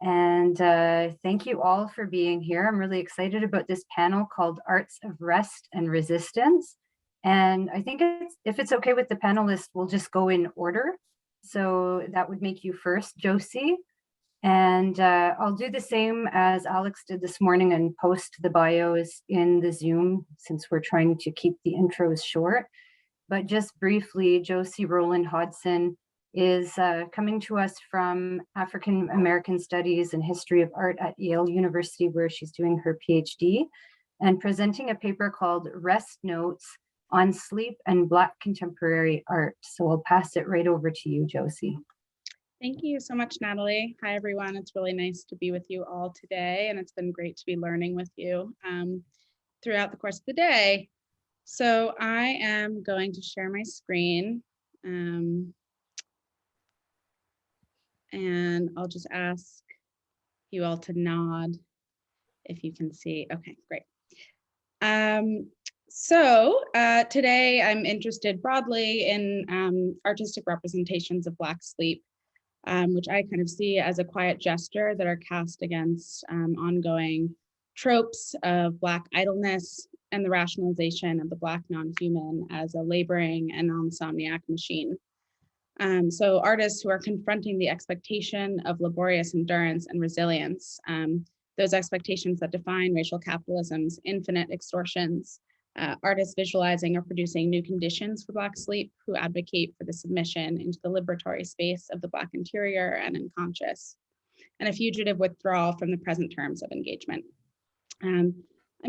And thank you all for being here. I'm really excited about this panel called Arts of Rest and Resistance. And I think if it's okay with the panelists, we'll just go in order. So that would make you first, Josie. And I'll do the same as Alex did this morning and post the bios in the Zoom, since we're trying to keep the intros short. But just briefly, Josie Roland Hodson is coming to us from African American Studies and History of Art at Yale University, where she's doing her PhD, and presenting a paper called Rest Notes on Sleep and Black Contemporary Art. So I'll pass it right over to you, Josie. Thank you so much, Natalie. Hi, everyone. It's really nice to be with you all today, and it's been great to be learning with you throughout the course of the day. So I am going to share my screen, and I'll just ask you all to nod if you can see. Okay, great. Today I'm interested broadly in artistic representations of Black sleep, which I kind of see as a quiet gesture that are cast against ongoing tropes of Black idleness and the rationalization of the Black non-human as a laboring and non-somniac machine. So artists who are confronting the expectation of laborious endurance and resilience, those expectations that define racial capitalism's infinite extortions, artists visualizing or producing new conditions for Black sleep who advocate for the submission into the liberatory space of the Black interior and unconscious, and a fugitive withdrawal from the present terms of engagement. I'm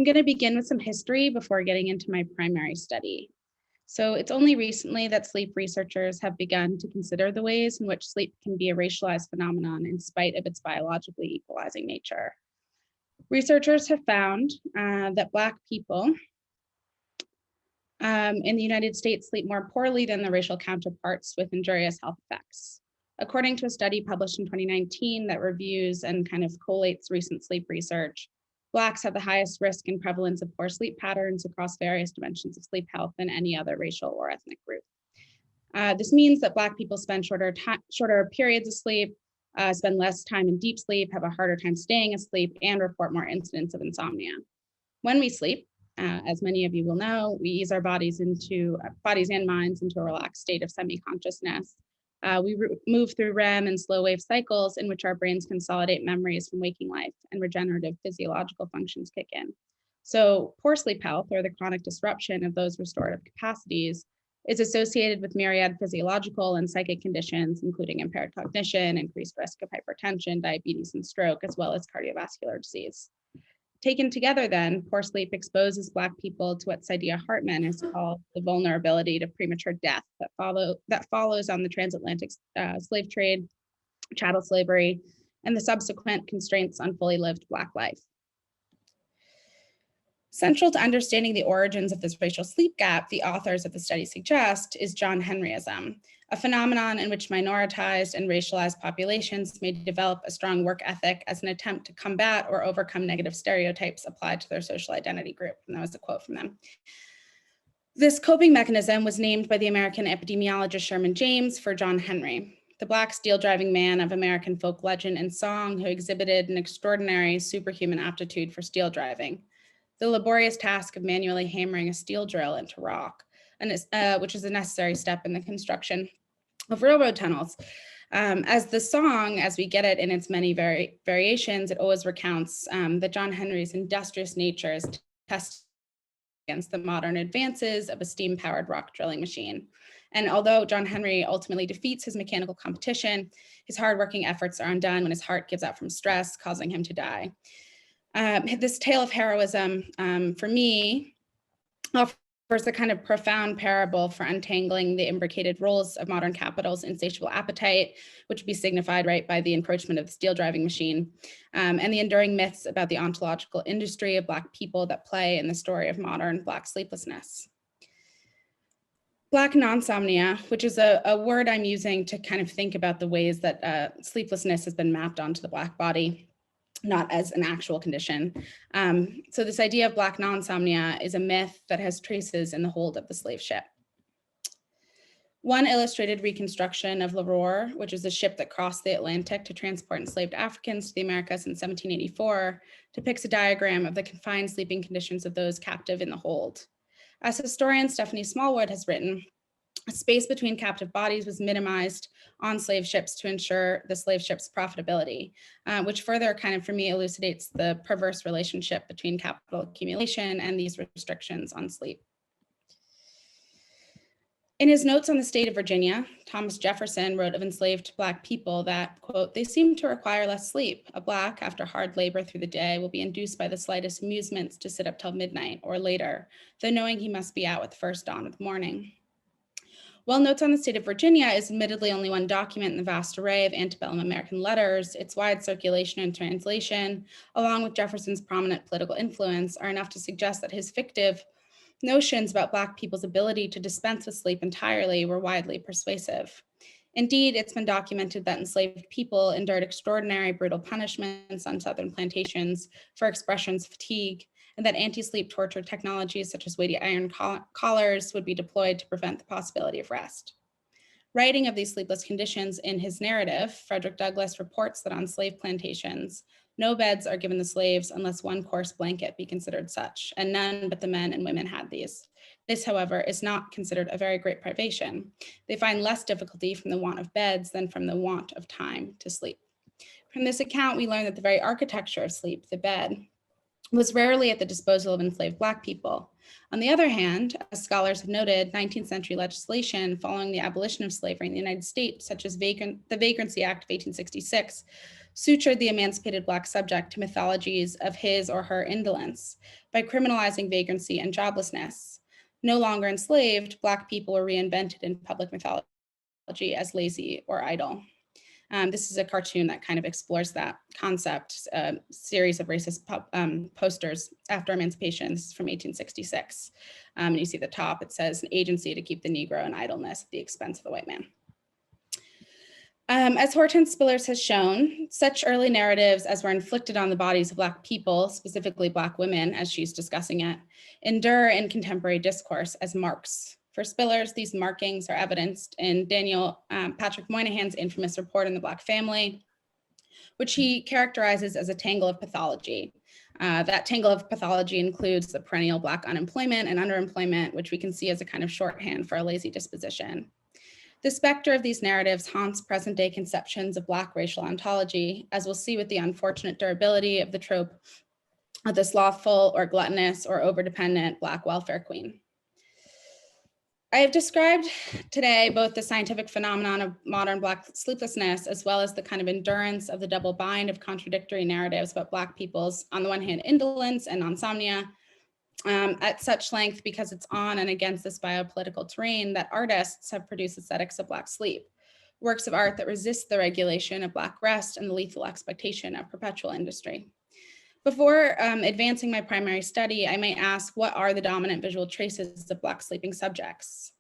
going to begin with some history before getting into my primary study. So it's only recently that sleep researchers have begun to consider the ways in which sleep can be a racialized phenomenon in spite of its biologically equalizing nature. Researchers have found that Black people in the United States sleep more poorly than their racial counterparts with injurious health effects. According to a study published in 2019 that reviews and kind of collates recent sleep research, Blacks have the highest risk and prevalence of poor sleep patterns across various dimensions of sleep health than any other racial or ethnic group. This means that Black people spend shorter periods of sleep, spend less time in deep sleep, have a harder time staying asleep, and report more incidents of insomnia. When we sleep, as many of you will know, we ease our bodies and minds into a relaxed state of semi-consciousness. We move through REM and slow wave cycles in which our brains consolidate memories from waking life and regenerative physiological functions kick in. So poor sleep health, or the chronic disruption of those restorative capacities, is associated with myriad physiological and psychic conditions, including impaired cognition, increased risk of hypertension, diabetes, and stroke, as well as cardiovascular disease. Taken together then, poor sleep exposes Black people to what Saidiya Hartman has called the vulnerability to premature death that follows on the transatlantic slave trade, chattel slavery, and the subsequent constraints on fully lived Black life. Central to understanding the origins of this racial sleep gap, the authors of the study suggest, is John Henryism, a phenomenon in which minoritized and racialized populations may develop a strong work ethic as an attempt to combat or overcome negative stereotypes applied to their social identity group. And that was a quote from them. This coping mechanism was named by the American epidemiologist Sherman James for John Henry, the Black steel-driving man of American folk legend and song who exhibited an extraordinary superhuman aptitude for steel driving, the laborious task of manually hammering a steel drill into rock, which is a necessary step in the construction of railroad tunnels. As the song, as we get it in its many variations, it always recounts that John Henry's industrious nature is tested against the modern advances of a steam-powered rock drilling machine. And although John Henry ultimately defeats his mechanical competition, his hardworking efforts are undone when his heart gives out from stress, causing him to die. This tale of heroism, for me, offers a kind of profound parable for untangling the imbricated roles of modern capital's insatiable appetite, which would be signified by the encroachment of the steel driving machine, and the enduring myths about the ontological industry of Black people that play in the story of modern Black sleeplessness. Black non-somnia, which is a word I'm using to kind of think about the ways that sleeplessness has been mapped onto the Black body, not as an actual condition. So this idea of Black non-somnia is a myth that has traces in the hold of the slave ship. One illustrated reconstruction of L'Aurore, which is a ship that crossed the Atlantic to transport enslaved Africans to the Americas in 1784, depicts a diagram of the confined sleeping conditions of those captive in the hold. As historian Stephanie Smallwood has written, space between captive bodies was minimized on slave ships to ensure the slave ship's profitability, which further kind of, for me, elucidates the perverse relationship between capital accumulation and these restrictions on sleep. In his notes on the state of Virginia, Thomas Jefferson wrote of enslaved Black people that, quote, "They seem to require less sleep. A Black, after hard labor through the day, will be induced by the slightest amusements to sit up till midnight or later, though knowing he must be out with the first dawn of the morning." While Notes on the State of Virginia is admittedly only one document in the vast array of antebellum American letters, its wide circulation and translation, along with Jefferson's prominent political influence, are enough to suggest that his fictive notions about Black people's ability to dispense with sleep entirely were widely persuasive. Indeed, it's been documented that enslaved people endured extraordinary brutal punishments on Southern plantations for expressions of fatigue, and that anti-sleep torture technologies such as weighty iron collars would be deployed to prevent the possibility of rest. Writing of these sleepless conditions in his narrative, Frederick Douglass reports that on slave plantations, no beds are given the slaves unless one coarse blanket be considered such, and none but the men and women had these. This, however, is not considered a very great privation. They find less difficulty from the want of beds than from the want of time to sleep. From this account, we learn that the very architecture of sleep, the bed, was rarely at the disposal of enslaved Black people. On the other hand, as scholars have noted, 19th century legislation following the abolition of slavery in the United States, such as the Vagrancy Act of 1866, sutured the emancipated Black subject to mythologies of his or her indolence by criminalizing vagrancy and joblessness. No longer enslaved, Black people were reinvented in public mythology as lazy or idle. This is a cartoon that kind of explores that concept, a series of racist posters after emancipation. This is from 1866. And you see at the top, it says an agency to keep the Negro in idleness at the expense of the white man. As Hortense Spillers has shown, such early narratives as were inflicted on the bodies of Black people, specifically Black women, as she's discussing it, endure in contemporary discourse as marks. For Spillers, these markings are evidenced in Daniel Patrick Moynihan's infamous report on the Black family, which he characterizes as a tangle of pathology. That tangle of pathology includes the perennial Black unemployment and underemployment, which we can see as a kind of shorthand for a lazy disposition. The specter of these narratives haunts present-day conceptions of Black racial ontology, as we'll see with the unfortunate durability of the trope of the slothful or gluttonous or overdependent Black welfare queen. I have described today both the scientific phenomenon of modern Black sleeplessness, as well as the kind of endurance of the double bind of contradictory narratives about Black people's, on the one hand, indolence and insomnia, at such length because it's on and against this biopolitical terrain that artists have produced aesthetics of Black sleep, works of art that resist the regulation of Black rest and the lethal expectation of perpetual industry. Before advancing my primary study, I might ask, what are the dominant visual traces of Black sleeping subjects?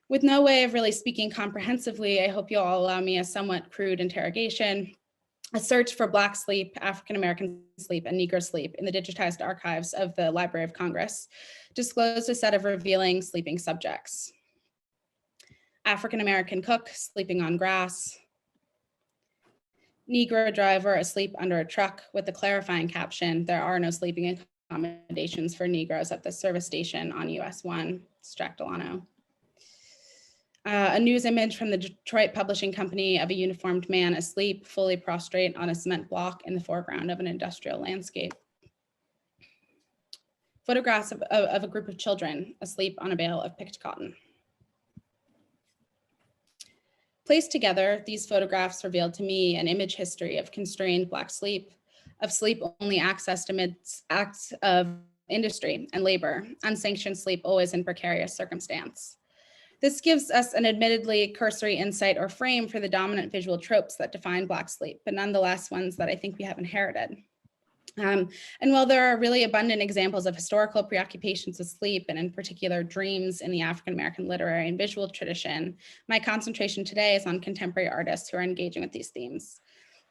With no way of really speaking comprehensively, I hope you'll all allow me a somewhat crude interrogation. A search for Black sleep, African-American sleep, and Negro sleep in the digitized archives of the Library of Congress disclosed a set of revealing sleeping subjects. African-American cook sleeping on grass, Negro driver asleep under a truck with the clarifying caption, "There are no sleeping accommodations for Negroes at the service station on US 1, Stractolano." A news image from the Detroit Publishing Company of a uniformed man asleep, fully prostrate on a cement block in the foreground of an industrial landscape. Photographs of a group of children asleep on a bale of picked cotton. Placed together, these photographs revealed to me an image history of constrained Black sleep, of sleep only accessed amidst acts of industry and labor, unsanctioned sleep always in precarious circumstance. This gives us an admittedly cursory insight or frame for the dominant visual tropes that define Black sleep, but nonetheless ones that I think we have inherited. And while there are really abundant examples of historical preoccupations with sleep, and in particular dreams in the African-American literary and visual tradition, my concentration today is on contemporary artists who are engaging with these themes.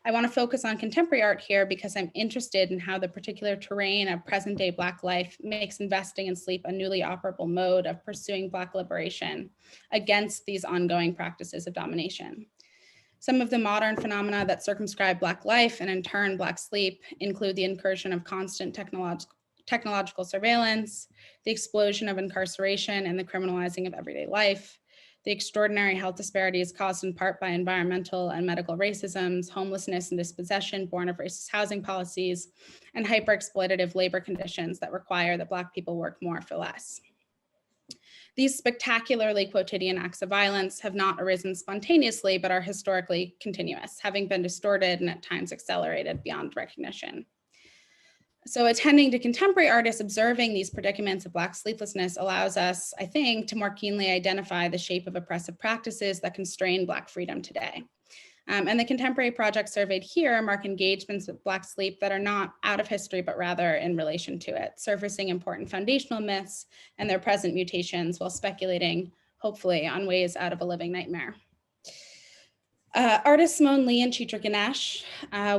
I want to focus on contemporary art here because I'm interested in how the particular terrain of present-day Black life makes investing in sleep a newly operable mode of pursuing Black liberation against these ongoing practices of domination. Some of the modern phenomena that circumscribe Black life and in turn Black sleep include the incursion of constant technological surveillance, the explosion of incarceration and the criminalizing of everyday life, the extraordinary health disparities caused in part by environmental and medical racisms, homelessness and dispossession born of racist housing policies, and hyper-exploitative labor conditions that require that Black people work more for less. These spectacularly quotidian acts of violence have not arisen spontaneously, but are historically continuous, having been distorted and at times accelerated beyond recognition. So attending to contemporary artists observing these predicaments of Black sleeplessness allows us, I think, to more keenly identify the shape of oppressive practices that constrain Black freedom today. And the contemporary projects surveyed here mark engagements with Black sleep that are not out of history, but rather in relation to it, surfacing important foundational myths and their present mutations while speculating, hopefully, on ways out of a living nightmare. Artists Simone Lee and Chitra Ganesh,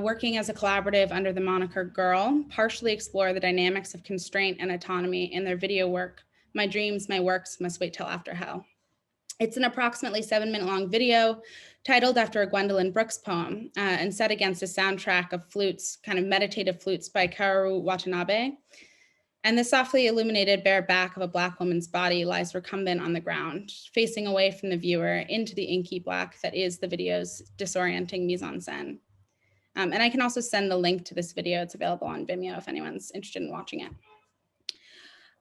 working as a collaborative under the moniker Girl, partially explore the dynamics of constraint and autonomy in their video work, My Dreams, My Works Must Wait Till After Hell. It's an approximately 7-minute long video titled after a Gwendolyn Brooks poem and set against a soundtrack of flutes, kind of meditative flutes by Kaoru Watanabe. And the softly illuminated bare back of a Black woman's body lies recumbent on the ground, facing away from the viewer into the inky black that is the video's disorienting mise-en-scène. And I can also send the link to this video. It's available on Vimeo if anyone's interested in watching it.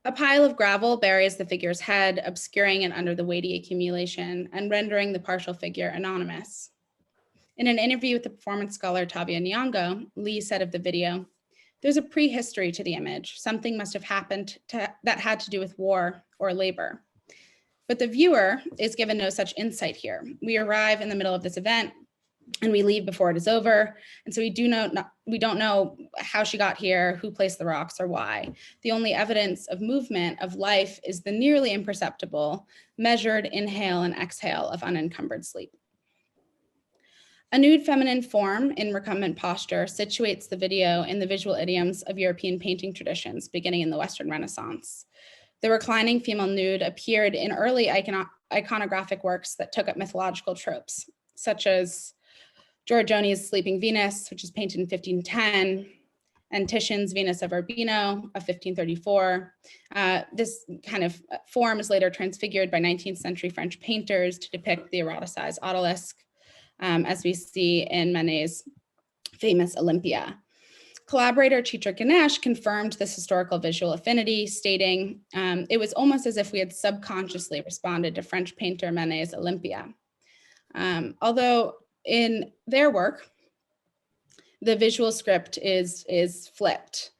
A pile of gravel buries the figure's head, obscuring it under the weighty accumulation and rendering the partial figure anonymous. In an interview with the performance scholar Tabia Nyong'o, Lee said of the video, "There's a prehistory to the image. Something must have happened that had to do with war or labor. But the viewer is given no such insight here. We arrive in the middle of this event and we leave before it is over. And so we don't know how she got here, who placed the rocks or why. The only evidence of movement, of life, is the nearly imperceptible, measured inhale and exhale of unencumbered sleep." A nude feminine form in recumbent posture situates the video in the visual idioms of European painting traditions beginning in the Western Renaissance. The reclining female nude appeared in early iconographic works that took up mythological tropes, such as Giorgioni's Sleeping Venus, which is painted in 1510, and Titian's Venus of Urbino of 1534. This kind of form is later transfigured by 19th century French painters to depict the eroticized odalisque, as we see in Manet's famous Olympia. Collaborator Chitra Ganesh confirmed this historical visual affinity, stating, "It was almost as if we had subconsciously responded to French painter Manet's Olympia." Although in their work, the visual script is flipped.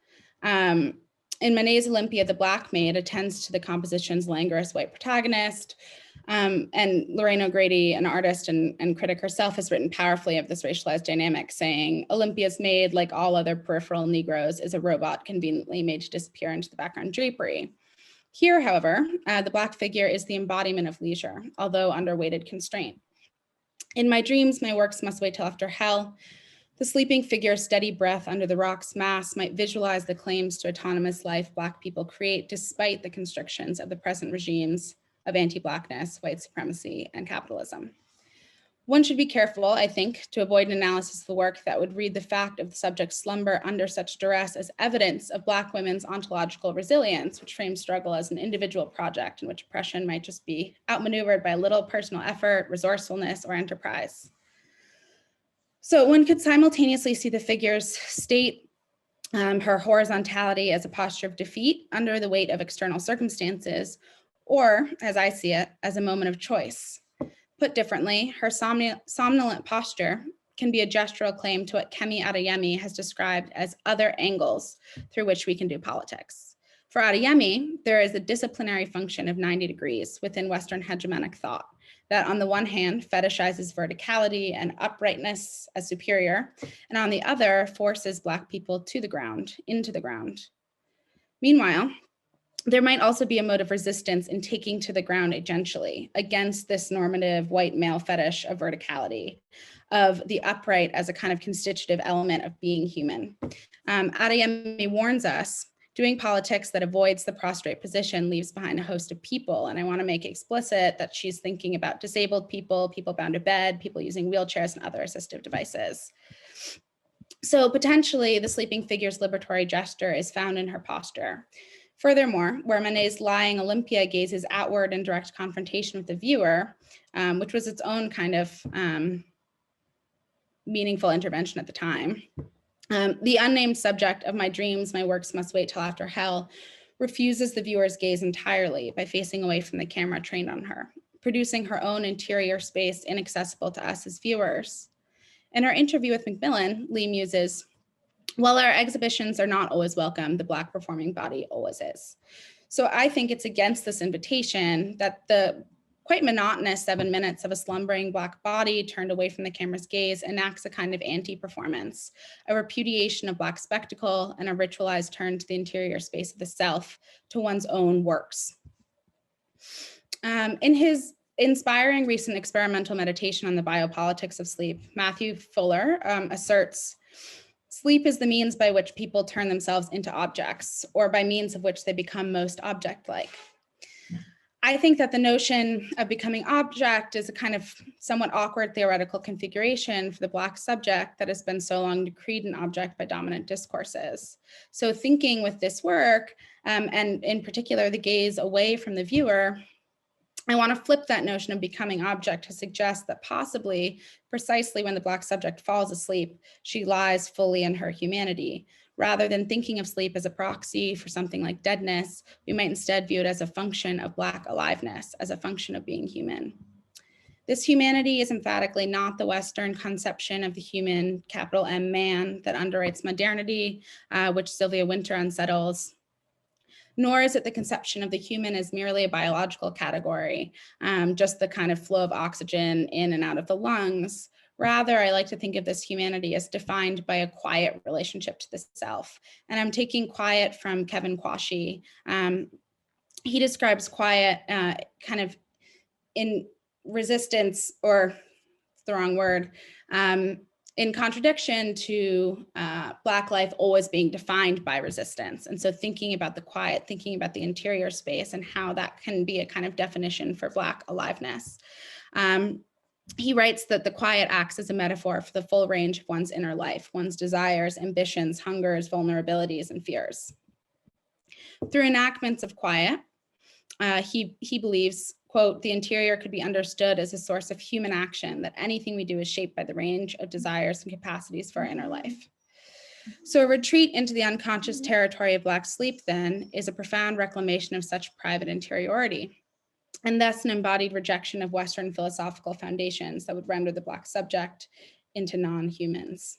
In Manet's Olympia, the Black maid attends to the composition's languorous white protagonist. And Lorraine O'Grady, an artist and critic herself, has written powerfully of this racialized dynamic, saying, "Olympia's maid, like all other peripheral Negroes, is a robot conveniently made to disappear into the background drapery." Here, however, the Black figure is the embodiment of leisure, although under weighted constraint. In My Dreams, My Works Must Wait Till After Hell, the sleeping figure's steady breath under the rock's mass might visualize the claims to autonomous life Black people create despite the constrictions of the present regimes of anti-Blackness, white supremacy, and capitalism. One should be careful, I think, to avoid an analysis of the work that would read the fact of the subject's slumber under such duress as evidence of Black women's ontological resilience, which frames struggle as an individual project in which oppression might just be outmaneuvered by little personal effort, resourcefulness, or enterprise. So one could simultaneously see the figure's state, her horizontality as a posture of defeat under the weight of external circumstances, or, as I see it, as a moment of choice. Put differently, her somnolent posture can be a gestural claim to what Kemi Adeyemi has described as other angles through which we can do politics. For Adeyemi, there is a disciplinary function of 90 degrees within Western hegemonic thought that on the one hand fetishizes verticality and uprightness as superior, and on the other forces Black people to the ground, into the ground. Meanwhile, There might also be a mode of resistance in taking to the ground agentially against this normative white male fetish of verticality, of the upright as a kind of constitutive element of being human. Adeyemi warns us, doing politics that avoids the prostrate position leaves behind a host of people. And I want to make explicit that she's thinking about disabled people, people bound to bed, people using wheelchairs and other assistive devices. So potentially the sleeping figure's liberatory gesture is found in her posture. Furthermore, where Manet's lying Olympia gazes outward in direct confrontation with the viewer, which was its own kind of meaningful intervention at the time. The unnamed subject of my dreams, my works must wait till after hell, refuses the viewer's gaze entirely by facing away from the camera trained on her, producing her own interior space inaccessible to us as viewers. In our interview with Macmillan, Lee muses, while our exhibitions are not always welcome, the Black performing body always is. So I think it's against this invitation that the quite monotonous 7 minutes of a slumbering Black body turned away from the camera's gaze enacts a kind of anti-performance, a repudiation of Black spectacle, and a ritualized turn to the interior space of the self, to one's own works. In his inspiring recent experimental meditation on the biopolitics of sleep, Matthew Fuller asserts, sleep is the means by which people turn themselves into objects, or by means of which they become most object-like. I think that the notion of becoming object is a kind of somewhat awkward theoretical configuration for the Black subject that has been so long decreed an object by dominant discourses. So thinking with this work, and in particular the gaze away from the viewer, I want to flip that notion of becoming object to suggest that possibly, precisely when the Black subject falls asleep, she lies fully in her humanity. Rather than thinking of sleep as a proxy for something like deadness, we might instead view it as a function of Black aliveness, as a function of being human. This humanity is emphatically not the Western conception of the human, capital M man, that underwrites modernity, which Sylvia Wynter unsettles. Nor is it the conception of the human as merely a biological category, just the kind of flow of oxygen in and out of the lungs. Rather, I like to think of this humanity as defined by a quiet relationship to the self. And I'm taking quiet from Kevin Quashie. He describes quiet kind of in resistance, or it's the wrong word, in contradiction to Black life always being defined by resistance. And so thinking about the quiet, thinking about the interior space and how that can be a kind of definition for Black aliveness. He writes that the quiet acts as a metaphor for the full range of one's inner life, one's desires, ambitions, hungers, vulnerabilities, and fears. Through enactments of quiet, he believes, quote, the interior could be understood as a source of human action, that anything we do is shaped by the range of desires and capacities for our inner life. So a retreat into the unconscious territory of Black sleep, then, is a profound reclamation of such private interiority, and thus an embodied rejection of Western philosophical foundations that would render the Black subject into non-humans.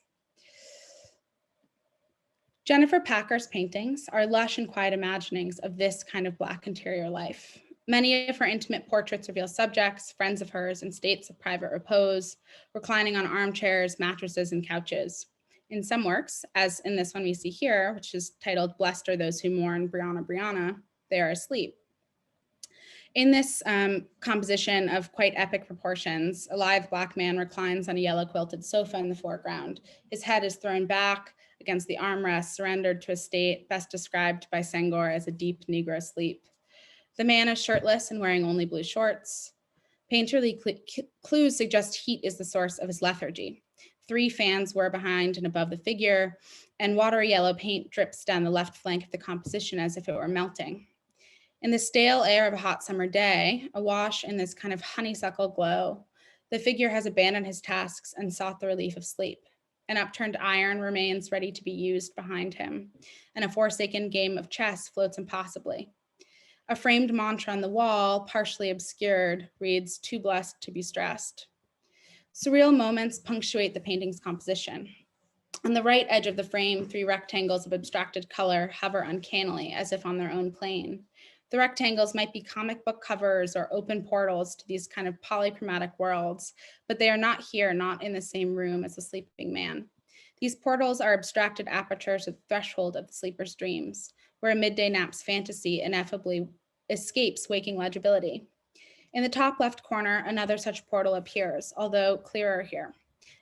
Jennifer Packer's paintings are lush and quiet imaginings of this kind of Black interior life. Many of her intimate portraits reveal subjects, friends of hers, in states of private repose, reclining on armchairs, mattresses, and couches. In some works, as in this one we see here, which is titled Blessed Are Those Who Mourn, Brianna, Brianna, they are asleep. In this composition of quite epic proportions, a lithe Black man reclines on a yellow quilted sofa in the foreground. His head is thrown back against the armrest, surrendered to a state best described by Senghor as a deep Negro sleep. The man is shirtless and wearing only blue shorts. Painterly clues suggest heat is the source of his lethargy. 3 fans whir behind and above the figure, and watery yellow paint drips down the left flank of the composition as if it were melting. In the stale air of a hot summer day, awash in this kind of honeysuckle glow, the figure has abandoned his tasks and sought the relief of sleep. An upturned iron remains ready to be used behind him, and a forsaken game of chess floats impossibly. A framed mantra on the wall, partially obscured, reads, "Too blessed to be stressed." Surreal moments punctuate the painting's composition. On the right edge of the frame, 3 rectangles of abstracted color hover uncannily as if on their own plane. The rectangles might be comic book covers or open portals to these kind of polychromatic worlds, but they are not here, not in the same room as the sleeping man. These portals are abstracted apertures at the threshold of the sleeper's dreams. where a midday nap's fantasy ineffably escapes waking legibility. In the top left corner, another such portal appears, although clearer here.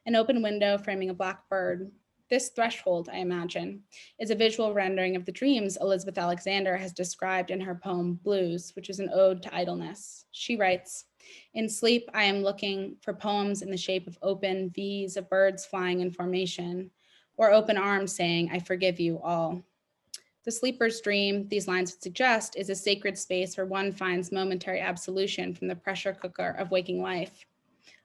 An open window framing a black bird. This threshold, I imagine, is a visual rendering of the dreams Elizabeth Alexander has described in her poem Blues, which is an ode to idleness. She writes, "In sleep, I am looking for poems in the shape of open V's of birds flying in formation, or open arms saying, I forgive you all." The sleeper's dream, these lines would suggest, is a sacred space where one finds momentary absolution from the pressure cooker of waking life.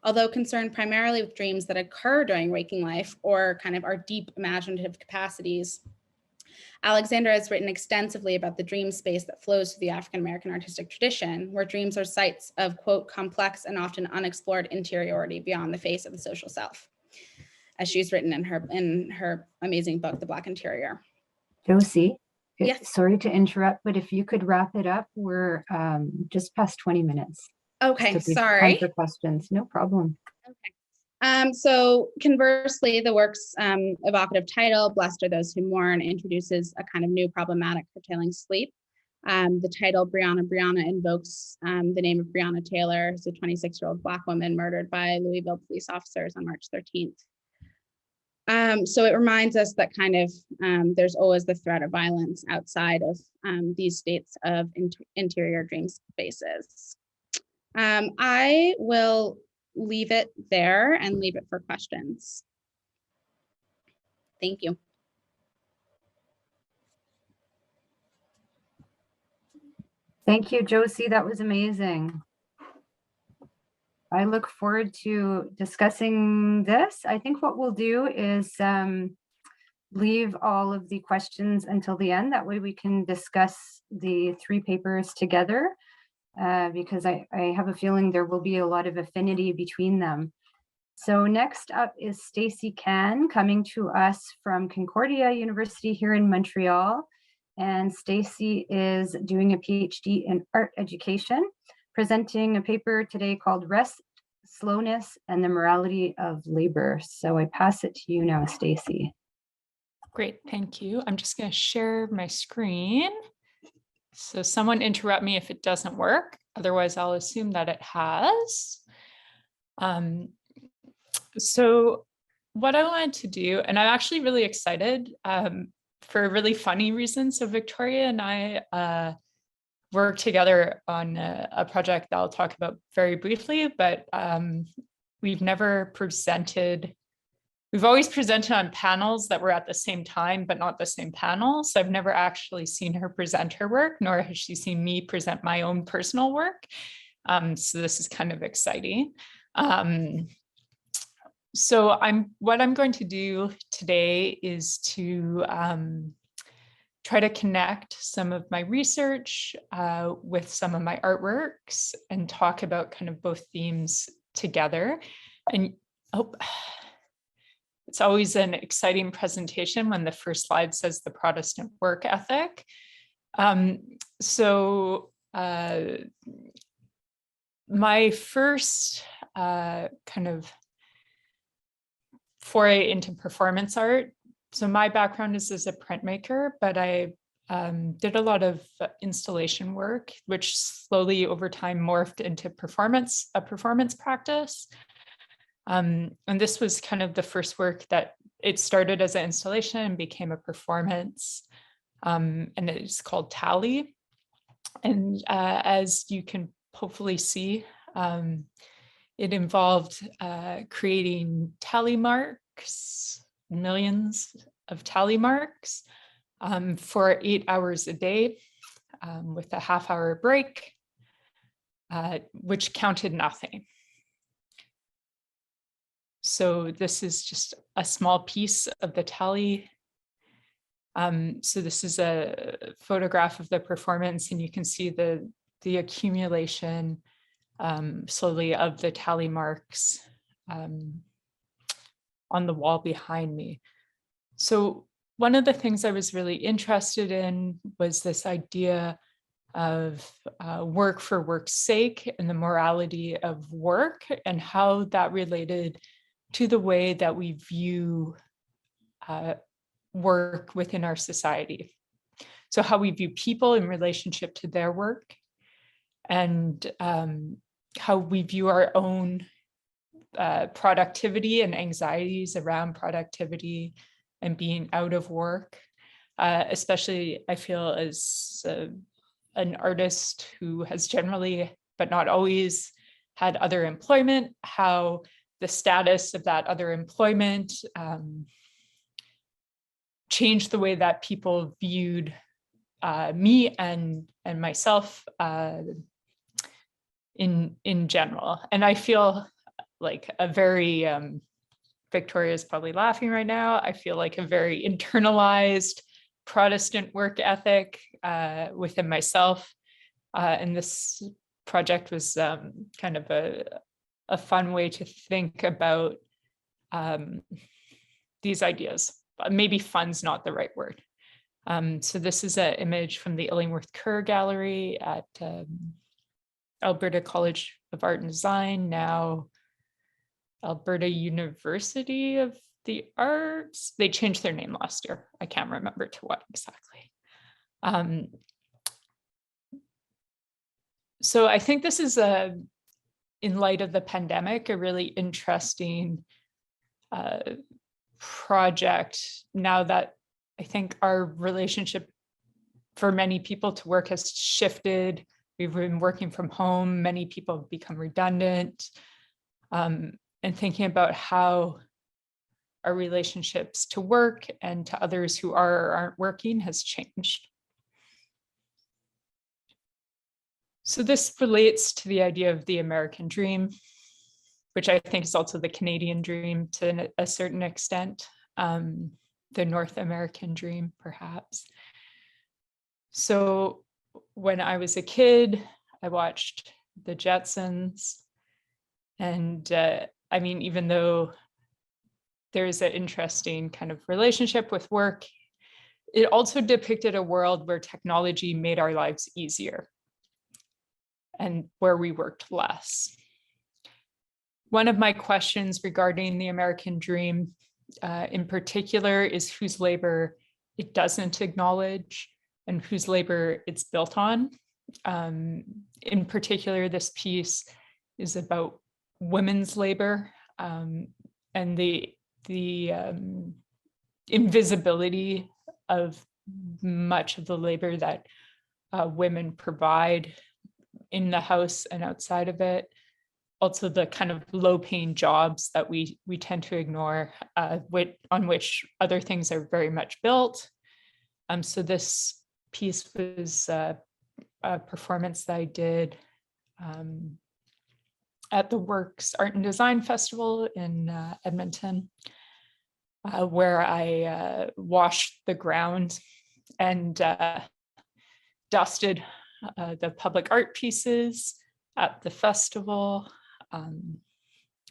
Although concerned primarily with dreams that occur during waking life or kind of our deep imaginative capacities, Alexander has written extensively about the dream space that flows through the African-American artistic tradition, where dreams are sites of, quote, complex and often unexplored interiority beyond the face of the social self, as she's written in her amazing book, The Black Interior. Josie, Yes. sorry to interrupt, but if you could wrap it up, we're just past 20 minutes. Okay, So sorry. time for questions, no problem. Okay. So conversely, the work's evocative title, Blessed Are Those Who Mourn, introduces a kind of new problematic curtailing sleep. The title, Brianna invokes the name of Breonna Taylor, who's a 26-year-old Black woman murdered by Louisville police officers on March 13th. So it reminds us that kind of there's always the threat of violence outside of these states of interior dream spaces. I will leave it there and leave it for questions. Thank you. Thank you, Josie. That was amazing. I look forward to discussing this. I think what we'll do is leave all of the questions until the end. That way we can discuss the 3 papers together because I have a feeling there will be a lot of affinity between them. So next up is Stacey Cann, coming to us from Concordia University here in Montreal. And Stacey is doing a PhD in art education, presenting a paper today called Rest, Slowness, and the Morality of Labor. So I pass it to you now, Stacey. Great, thank you. I'm just going to share my screen. So someone interrupt me if it doesn't work. Otherwise, I'll assume that it has. So what I wanted to do, and I'm actually really excited for a really funny reason. So Victoria and I worked together on a project that I'll talk about very briefly, but we've never presented. We've always presented on panels that were at the same time, but not the same panel. So I've never actually seen her present her work, nor has she seen me present my own personal work. So this is kind of exciting. So what I'm going to do today is to try to connect some of my research with some of my artworks and talk about kind of both themes together. And it's always an exciting presentation when the first slide says the Protestant work ethic. My first kind of foray into performance art. So my background is as a printmaker, but I did a lot of installation work, which slowly over time morphed into a performance practice. And this was kind of the first work that it started as an installation and became a performance. And it's called Tally. And as you can hopefully see, it involved creating tally marks, millions of tally marks for 8 hours a day with a half-hour break, which counted nothing. So this is just a small piece of the tally. So this is a photograph of the performance, and you can see the accumulation slowly of the tally marks on the wall behind me. So one of the things I was really interested in was this idea of work for work's sake and the morality of work and how that related to the way that we view work within our society. So how we view people in relationship to their work, and how we view our own productivity and anxieties around productivity and being out of work. Especially, I feel, as an artist who has generally, but not always, had other employment, how the status of that other employment changed the way that people viewed me and myself in general. And I feel like a very, Victoria's probably laughing right now, I feel like a very internalized Protestant work ethic within myself. And this project was kind of a fun way to think about these ideas. Maybe fun's not the right word. So this is an image from the Illingworth Kerr Gallery at Alberta College of Art and Design, now Alberta University of the Arts. They changed their name last year. I can't remember to what exactly. So I think this is in light of the pandemic, a really interesting project, now that I think our relationship for many people to work has shifted. We've been working from home. Many people have become redundant. And thinking about how our relationships to work and to others who are or aren't working has changed. So this relates to the idea of the American dream, which I think is also the Canadian dream to a certain extent, the North American dream, perhaps. So when I was a kid, I watched the Jetsons. And I mean, even though there's an interesting kind of relationship with work, it also depicted a world where technology made our lives easier and where we worked less. One of my questions regarding the American dream in particular is whose labor it doesn't acknowledge and whose labor it's built on. In particular, this piece is about women's labor and the invisibility of much of the labor that women provide in the house and outside of it. Also the kind of low-paying jobs that we tend to ignore, on which other things are very much built. So this piece was a performance that I did at the Works Art and Design Festival in Edmonton, where I washed the ground and dusted the public art pieces at the festival,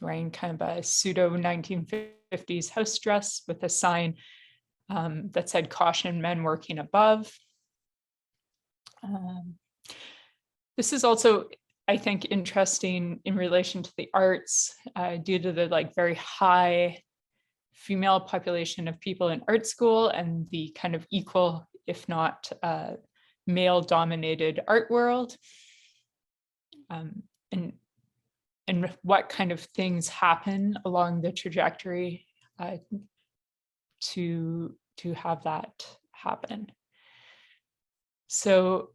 wearing kind of a pseudo 1950s house dress with a sign that said "Caution, men working above." This is also, I think, interesting in relation to the arts due to the very high female population of people in art school and the kind of equal, if not male-dominated art world, and what kind of things happen along the trajectory to have that happen. So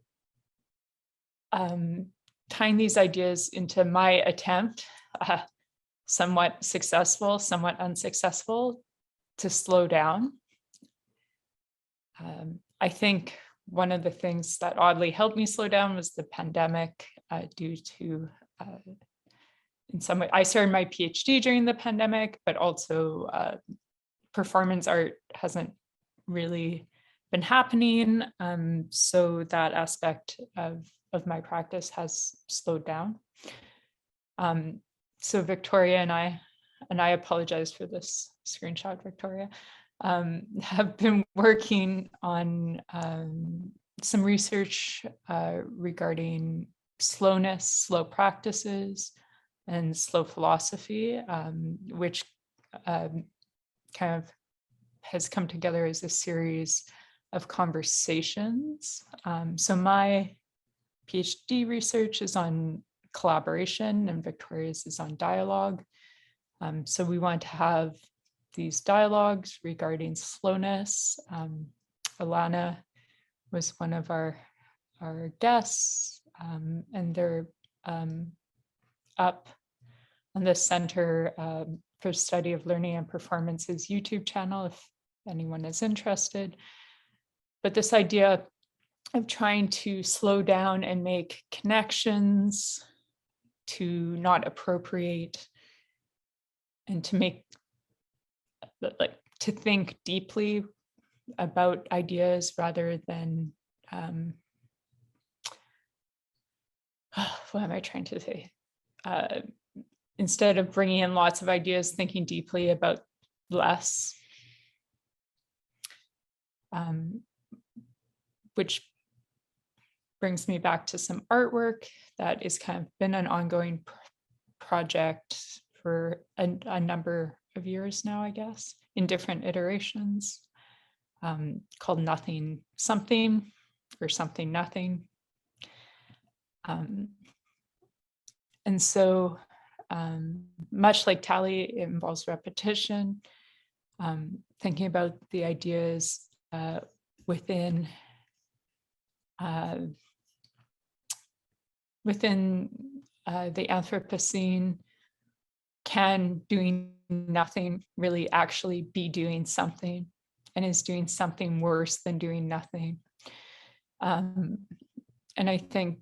tying these ideas into my attempt, somewhat successful, somewhat unsuccessful, to slow down. I think one of the things that oddly helped me slow down was the pandemic, due to, in some way, I started my PhD during the pandemic, but also performance art hasn't really been happening. So that aspect of my practice has slowed down. So Victoria and I apologize for this screenshot, Victoria, have been working on some research regarding slowness, slow practices, and slow philosophy, which kind of has come together as a series of conversations. So my PhD research is on collaboration and Victoria's is on dialogue. So we want to have these dialogues regarding slowness. Alana was one of our guests, and they're up on the Center for Study of Learning and Performance's YouTube channel, if anyone is interested. But this idea of trying to slow down and make connections, to not appropriate, and to make, like, to think deeply about ideas rather than, what am I trying to say? Instead of bringing in lots of ideas, thinking deeply about less, which brings me back to some artwork that is kind of been an ongoing project for a number of years now, I guess, in different iterations, called Nothing Something or Something Nothing. And so much like Tally, it involves repetition, thinking about the ideas within the Anthropocene. Can doing nothing really actually be doing something? And is doing something worse than doing nothing? And I think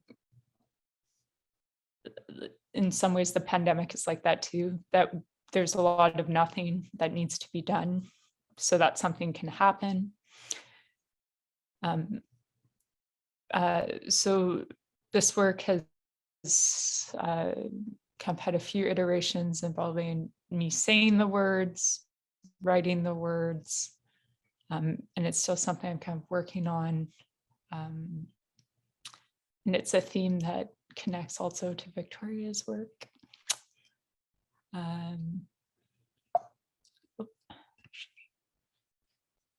in some ways the pandemic is like that too, that there's a lot of nothing that needs to be done so that something can happen. So this work has kind of had a few iterations involving me saying the words, writing the words, and it's still something I'm kind of working on. And it's a theme that connects also to Victoria's work.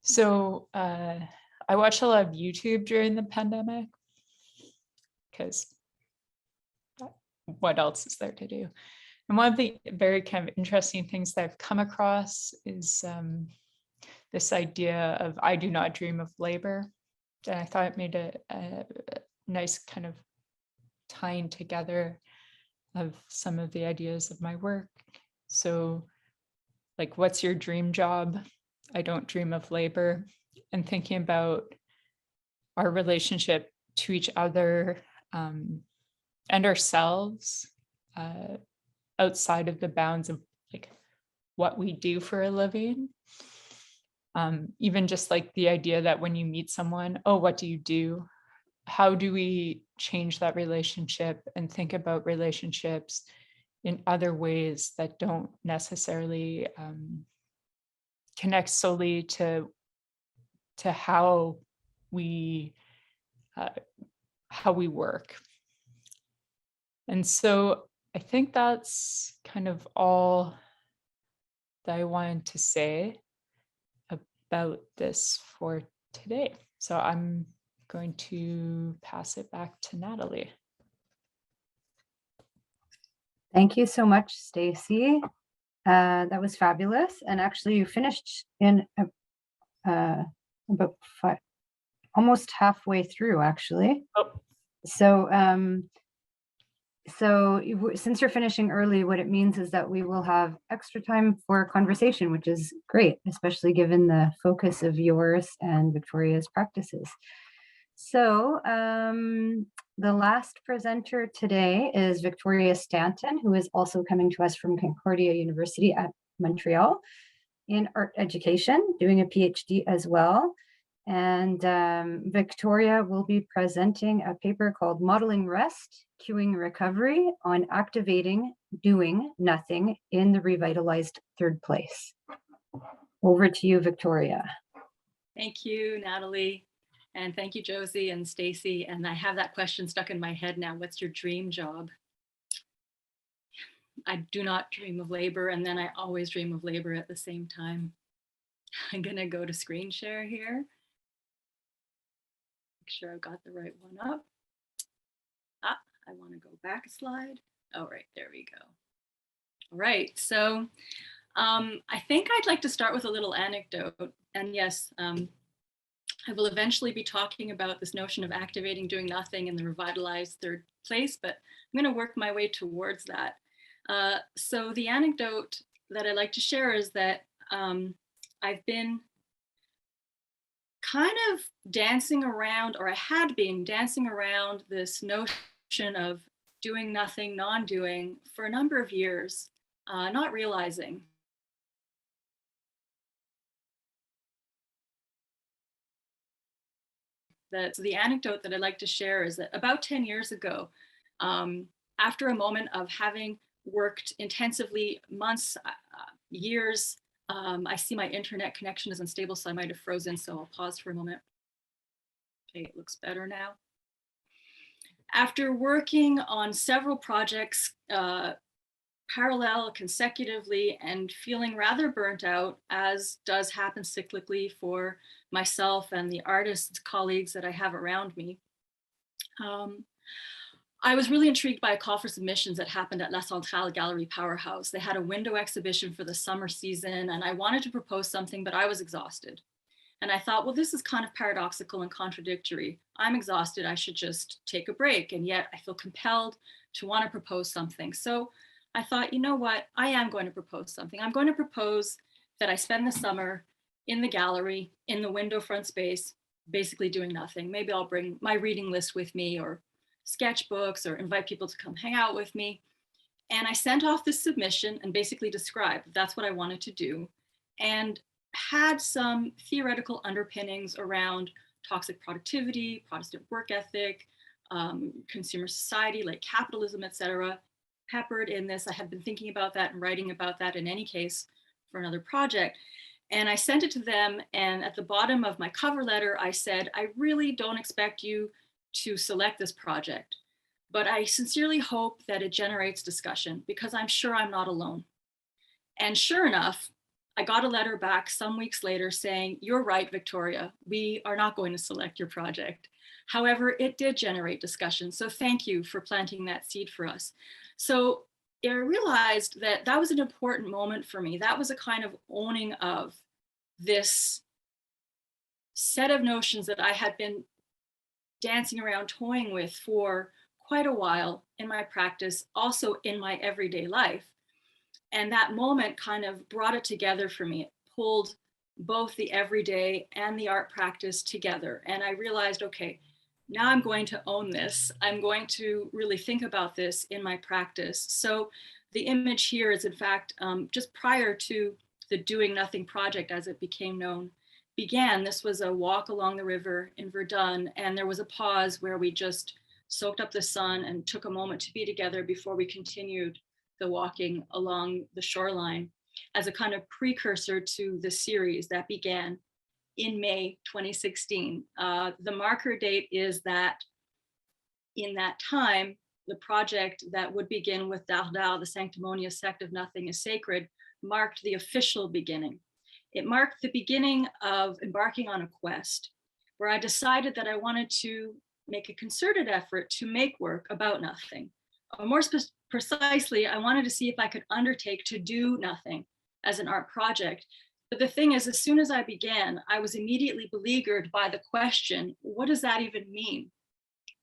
So I watched a lot of YouTube during the pandemic because what else is there to do? And one of the very kind of interesting things that I've come across is this idea of I do not dream of labor. And I thought it made a nice kind of tying together of some of the ideas of my work. So, like, what's your dream job? I don't dream of labor. And thinking about our relationship to each other and ourselves outside of the bounds of like what we do for a living. Even just like the idea that when you meet someone, oh, what do you do? How do we change that relationship and think about relationships in other ways that don't necessarily connect solely to how we work. And so I think that's kind of all that I wanted to say about this for today. So I'm going to pass it back to Natalie. Thank you so much, Stacey. That was fabulous. And actually you finished in about almost halfway through, actually. Oh. So since you're finishing early, what it means is that we will have extra time for conversation, which is great, especially given the focus of yours and Victoria's practices. So the last presenter today is Victoria Stanton, who is also coming to us from Concordia University at Montreal in art education, doing a PhD as well. And Victoria will be presenting a paper called Modeling Rest, Cuing Recovery on Activating Doing Nothing in the Revitalized Third Place. Over to you, Victoria. Thank you, Natalie. And thank you, Josie and Stacey. And I have that question stuck in my head now. What's your dream job? I do not dream of labor, and then I always dream of labor at the same time. I'm gonna go to screen share here. sure I've got the right one up. I want to go back a slide. Oh, right, there we go. All right, so I think I'd like to start with a little anecdote. And yes, I will eventually be talking about this notion of activating doing nothing in the revitalized third place, but I'm going to work my way towards that. So the anecdote that I'd like to share is that I've been kind of dancing around, or I had been dancing around this notion of doing nothing, non-doing for a number of years, not realizing that. So the anecdote that I'd like to share is that about 10 years ago, after a moment of having worked intensively, months, years, I see my internet connection is unstable, so I might have frozen, so I'll pause for a moment. Okay, it looks better now. After working on several projects parallel, consecutively, and feeling rather burnt out, as does happen cyclically for myself and the artists colleagues that I have around me, I was really intrigued by a call for submissions that happened at La Centrale Gallery Powerhouse. They had a window exhibition for the summer season, and I wanted to propose something, but I was exhausted. And I thought, well, this is kind of paradoxical and contradictory. I'm exhausted, I should just take a break. And yet I feel compelled to want to propose something. So I thought, you know what, I am going to propose something. I'm going to propose that I spend the summer in the gallery, in the window front space, basically doing nothing. Maybe I'll bring my reading list with me, or sketchbooks, or invite people to come hang out with me. And I sent off this submission and basically described that's what I wanted to do, and had some theoretical underpinnings around toxic productivity, Protestant work ethic, consumer society like capitalism, etc., peppered in this. I had been thinking about that and writing about that in any case for another project. And I sent it to them, and at the bottom of my cover letter, I said, I really don't expect you to select this project, but I sincerely hope that it generates discussion, because I'm sure I'm not alone. And sure enough, I got a letter back some weeks later saying, you're right, Victoria, we are not going to select your project. However, it did generate discussion. So thank you for planting that seed for us. So I realized that that was an important moment for me. That was a kind of owning of this set of notions that I had been dancing around, toying with for quite a while in my practice, also in my everyday life. And that moment kind of brought it together for me. It pulled both the everyday and the art practice together. And I realized, okay, now I'm going to own this. I'm going to really think about this in my practice. So the image here is, in fact, just prior to the Doing Nothing project, as it became known, began. This was a walk along the river in Verdun, and there was a pause where we just soaked up the sun and took a moment to be together before we continued the walking along the shoreline, as a kind of precursor to the series that began in May 2016. The marker date is that in that time, the project that would begin with Dardar, the sanctimonious sect of Nothing is Sacred, marked the official beginning. It marked the beginning of embarking on a quest where I decided that I wanted to make a concerted effort to make work about nothing. Or more precisely, I wanted to see if I could undertake to do nothing as an art project. But the thing is, as soon as I began, I was immediately beleaguered by the question, what does that even mean?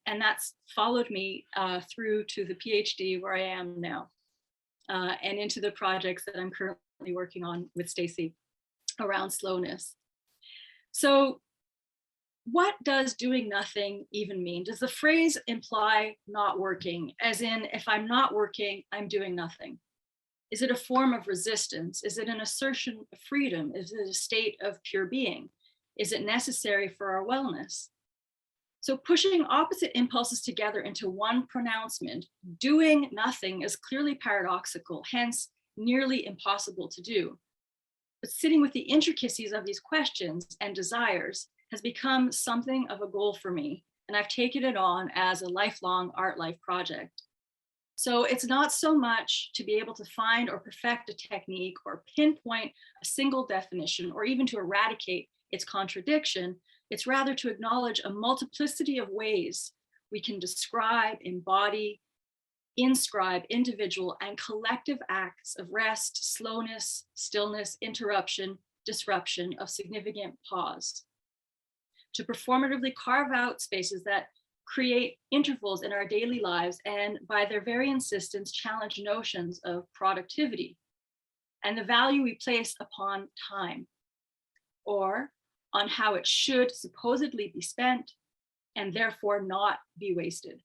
And that's followed me through to the PhD where I am now, and into the projects that I'm currently working on with Stacey around slowness. So what does doing nothing even mean? Does the phrase imply not working, as in, if I'm not working, I'm doing nothing? Is it a form of resistance? Is it an assertion of freedom? Is it a state of pure being? Is it necessary for our wellness? So pushing opposite impulses together into one pronouncement, doing nothing, is clearly paradoxical, hence nearly impossible to do. But sitting with the intricacies of these questions and desires has become something of a goal for me, and I've taken it on as a lifelong art life project. So it's not so much to be able to find or perfect a technique or pinpoint a single definition or even to eradicate its contradiction. It's rather to acknowledge a multiplicity of ways we can describe, embody, inscribe individual and collective acts of rest, slowness, stillness, interruption, disruption, of significant pause. To performatively carve out spaces that create intervals in our daily lives and by their very insistence challenge notions of productivity and the value we place upon time, or on how it should supposedly be spent and therefore not be wasted.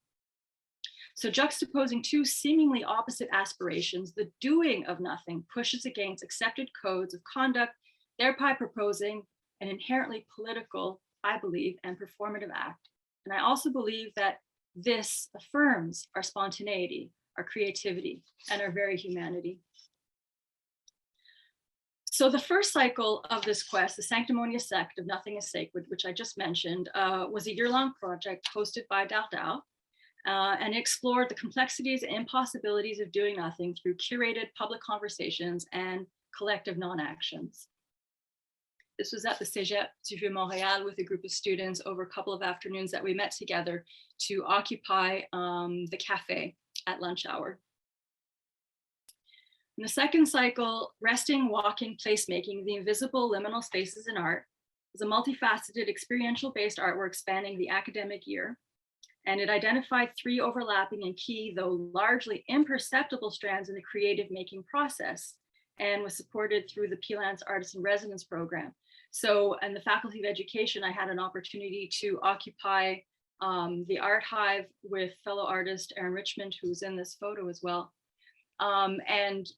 So juxtaposing two seemingly opposite aspirations, the doing of nothing pushes against accepted codes of conduct, thereby proposing an inherently political, I believe, and performative act. And I also believe that this affirms our spontaneity, our creativity, and our very humanity. So the first cycle of this quest, the Sanctimonious Sect of Nothing is Sacred, which I just mentioned, was a year-long project hosted by Dardau, and explored the complexities and impossibilities of doing nothing through curated public conversations and collective non-actions. This was at the Cégep du Vieux-Montréal with a group of students over a couple of afternoons that we met together to occupy the cafe at lunch hour. In the second cycle, Resting, Walking, Placemaking, the Invisible Liminal Spaces in Art, is a multifaceted experiential-based artwork spanning the academic year. And it identified three overlapping and key, though largely imperceptible, strands in the creative making process, and was supported through the PLAN's Artist in Residence program. So in the Faculty of Education, I had an opportunity to occupy the Art Hive with fellow artist Erin Richmond, who's in this photo as well. And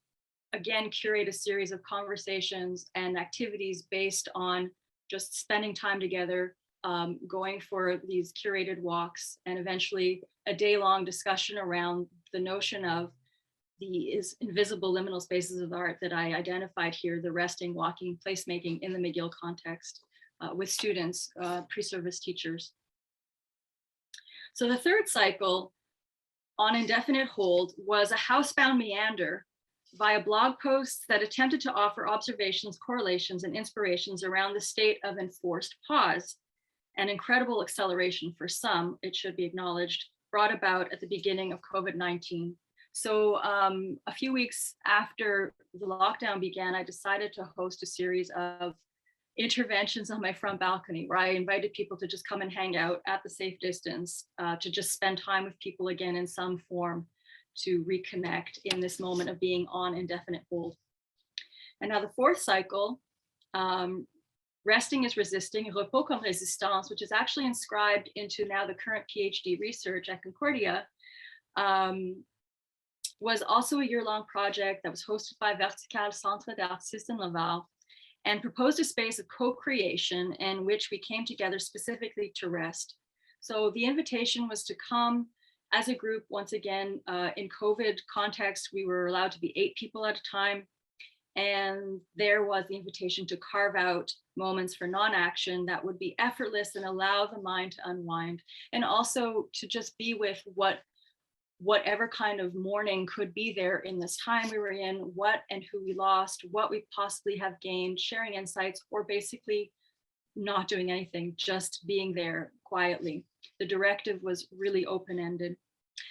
again, curate a series of conversations and activities based on just spending time together, going for these curated walks, and eventually a day-long discussion around the notion of the invisible liminal spaces of art that I identified here, the resting, walking, placemaking in the McGill context with students, pre-service teachers. So the third cycle, On Indefinite Hold, was a housebound meander via blog posts that attempted to offer observations, correlations, and inspirations around the state of enforced pause, an incredible acceleration for some, it should be acknowledged, brought about at the beginning of COVID-19. So a few weeks after the lockdown began, I decided to host a series of interventions on my front balcony, where I invited people to just come and hang out at the safe distance, to just spend time with people again in some form, to reconnect in this moment of being on indefinite hold. And now the fourth cycle, Resting is Resisting, Repos comme Résistance, which is actually inscribed into now the current PhD research at Concordia, was also a year-long project that was hosted by Vertical Centre d'Artistes in Laval, and proposed a space of co-creation in which we came together specifically to rest. So the invitation was to come as a group. Once again, in COVID context, we were allowed to be 8 people at a time. And there was the invitation to carve out moments for non-action that would be effortless and allow the mind to unwind, and also to just be with whatever kind of mourning could be there in this time we were in, what and who we lost, what we possibly have gained, sharing insights, or basically not doing anything, just being there quietly. The directive was really open-ended.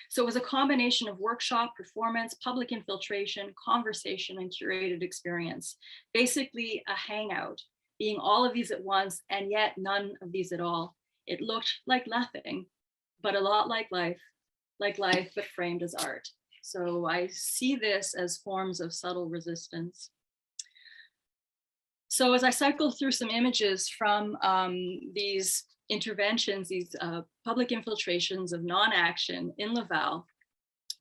So it was a combination of workshop, performance, public infiltration, conversation, and curated experience. Basically a hangout, being all of these at once and yet none of these at all. It looked like nothing, but a lot like life, but framed as art. So I see this as forms of subtle resistance. So as I cycle through some images from these interventions, these public infiltrations of non-action in Laval,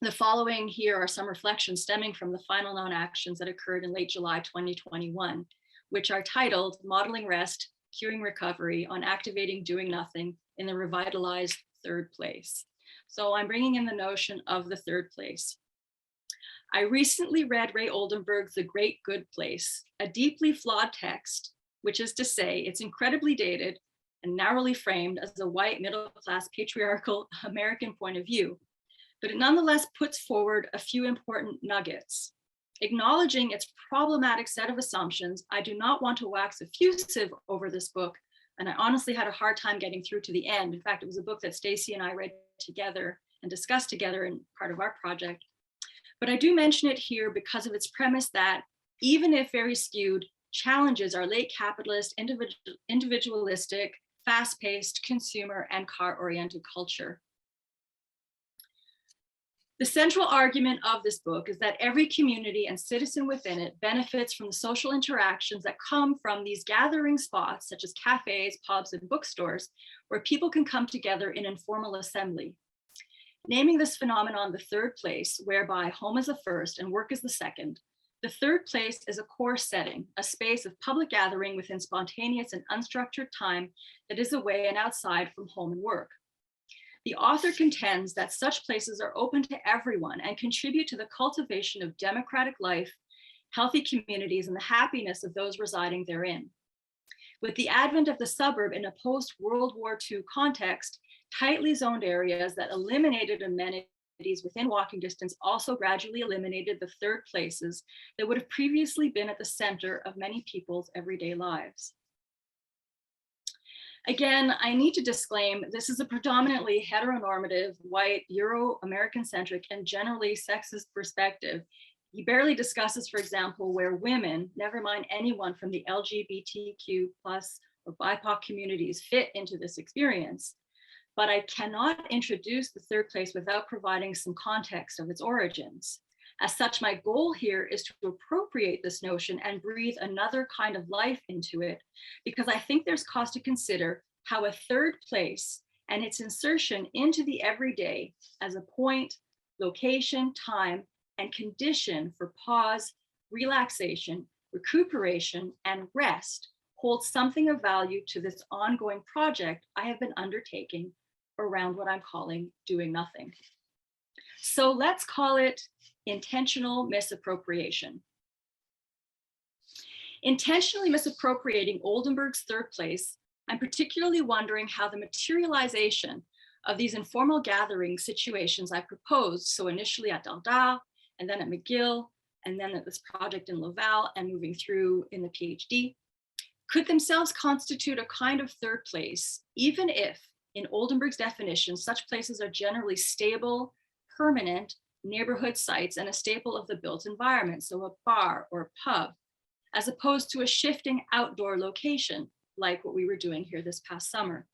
the following here are some reflections stemming from the final non-actions that occurred in late July 2021, which are titled Modeling Rest, Cuing Recovery on Activating Doing Nothing in the Revitalized Third Place. So I'm bringing in the notion of the third place. I recently read Ray Oldenburg's The Great Good Place, a deeply flawed text, which is to say it's incredibly dated and narrowly framed as a white middle-class patriarchal American point of view, but it nonetheless puts forward a few important nuggets. Acknowledging its problematic set of assumptions, I do not want to wax effusive over this book, and I honestly had a hard time getting through to the end. In fact, it was a book that Stacey and I read together and discussed together in part of our project. But I do mention it here because of its premise that, even if very skewed, challenges our late capitalist, individualistic, fast-paced, consumer, and car-oriented culture. The central argument of this book is that every community and citizen within it benefits from the social interactions that come from these gathering spots, such as cafes, pubs, and bookstores, where people can come together in informal assembly. Naming this phenomenon the third place, whereby home is the first and work is the second, the third place is a core setting, a space of public gathering within spontaneous and unstructured time that is away and outside from home and work. The author contends that such places are open to everyone and contribute to the cultivation of democratic life, healthy communities, and the happiness of those residing therein. With the advent of the suburb in a post-World War II context, tightly zoned areas that eliminated amenities within walking distance also gradually eliminated the third places that would have previously been at the center of many people's everyday lives. Again, I need to disclaim, this is a predominantly heteronormative, white, Euro-American-centric, and generally sexist perspective. He barely discusses, for example, where women, never mind anyone from the LGBTQ+ or BIPOC communities, fit into this experience. But I cannot introduce the third place without providing some context of its origins. As such, my goal here is to appropriate this notion and breathe another kind of life into it, because I think there's cause to consider how a third place and its insertion into the everyday as a point, location, time, and condition for pause, relaxation, recuperation, and rest holds something of value to this ongoing project I have been undertaking around what I'm calling doing nothing. So let's call it intentional misappropriation. Intentionally misappropriating Oldenburg's third place, I'm particularly wondering how the materialization of these informal gathering situations I proposed, so initially at Dardar, and then at McGill, and then at this project in Laval, and moving through in the PhD, could themselves constitute a kind of third place, even if, in Oldenburg's definition, such places are generally stable, permanent neighborhood sites and a staple of the built environment, so a bar or a pub, as opposed to a shifting outdoor location, like what we were doing here this past summer.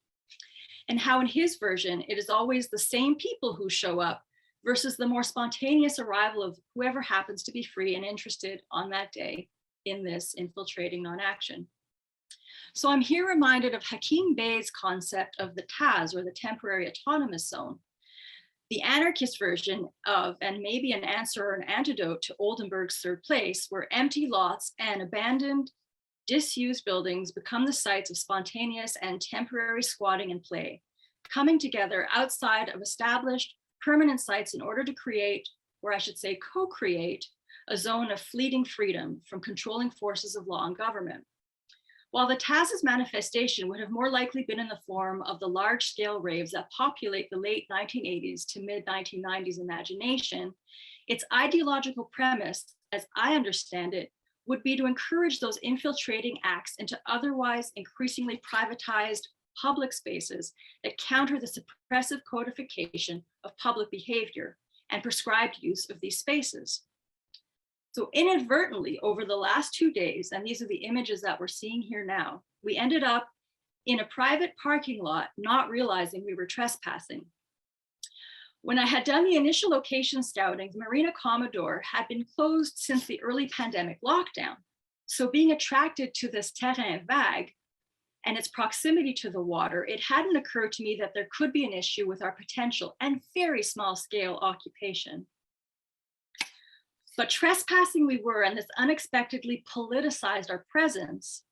And how in his version, it is always the same people who show up versus the more spontaneous arrival of whoever happens to be free and interested on that day in this infiltrating non-action. So I'm here reminded of Hakim Bey's concept of the TAZ, or the temporary autonomous zone, the anarchist version of, and maybe an answer or an antidote to Oldenburg's third place, where empty lots and abandoned, disused buildings become the sites of spontaneous and temporary squatting and play, coming together outside of established permanent sites in order to create, or I should say co-create, a zone of fleeting freedom from controlling forces of law and government. While the TAZ's manifestation would have more likely been in the form of the large-scale raves that populate the late 1980s to mid-1990s imagination, its ideological premise, as I understand it, would be to encourage those infiltrating acts into otherwise increasingly privatized public spaces that counter the suppressive codification of public behavior and prescribed use of these spaces. So inadvertently, over the last 2 days, and these are the images that we're seeing here now, we ended up in a private parking lot, not realizing we were trespassing. When I had done the initial location scouting, Marina Commodore had been closed since the early pandemic lockdown. So being attracted to this terrain vague and its proximity to the water, it hadn't occurred to me that there could be an issue with our potential and very small scale occupation. But trespassing we were, and this unexpectedly politicized our presence.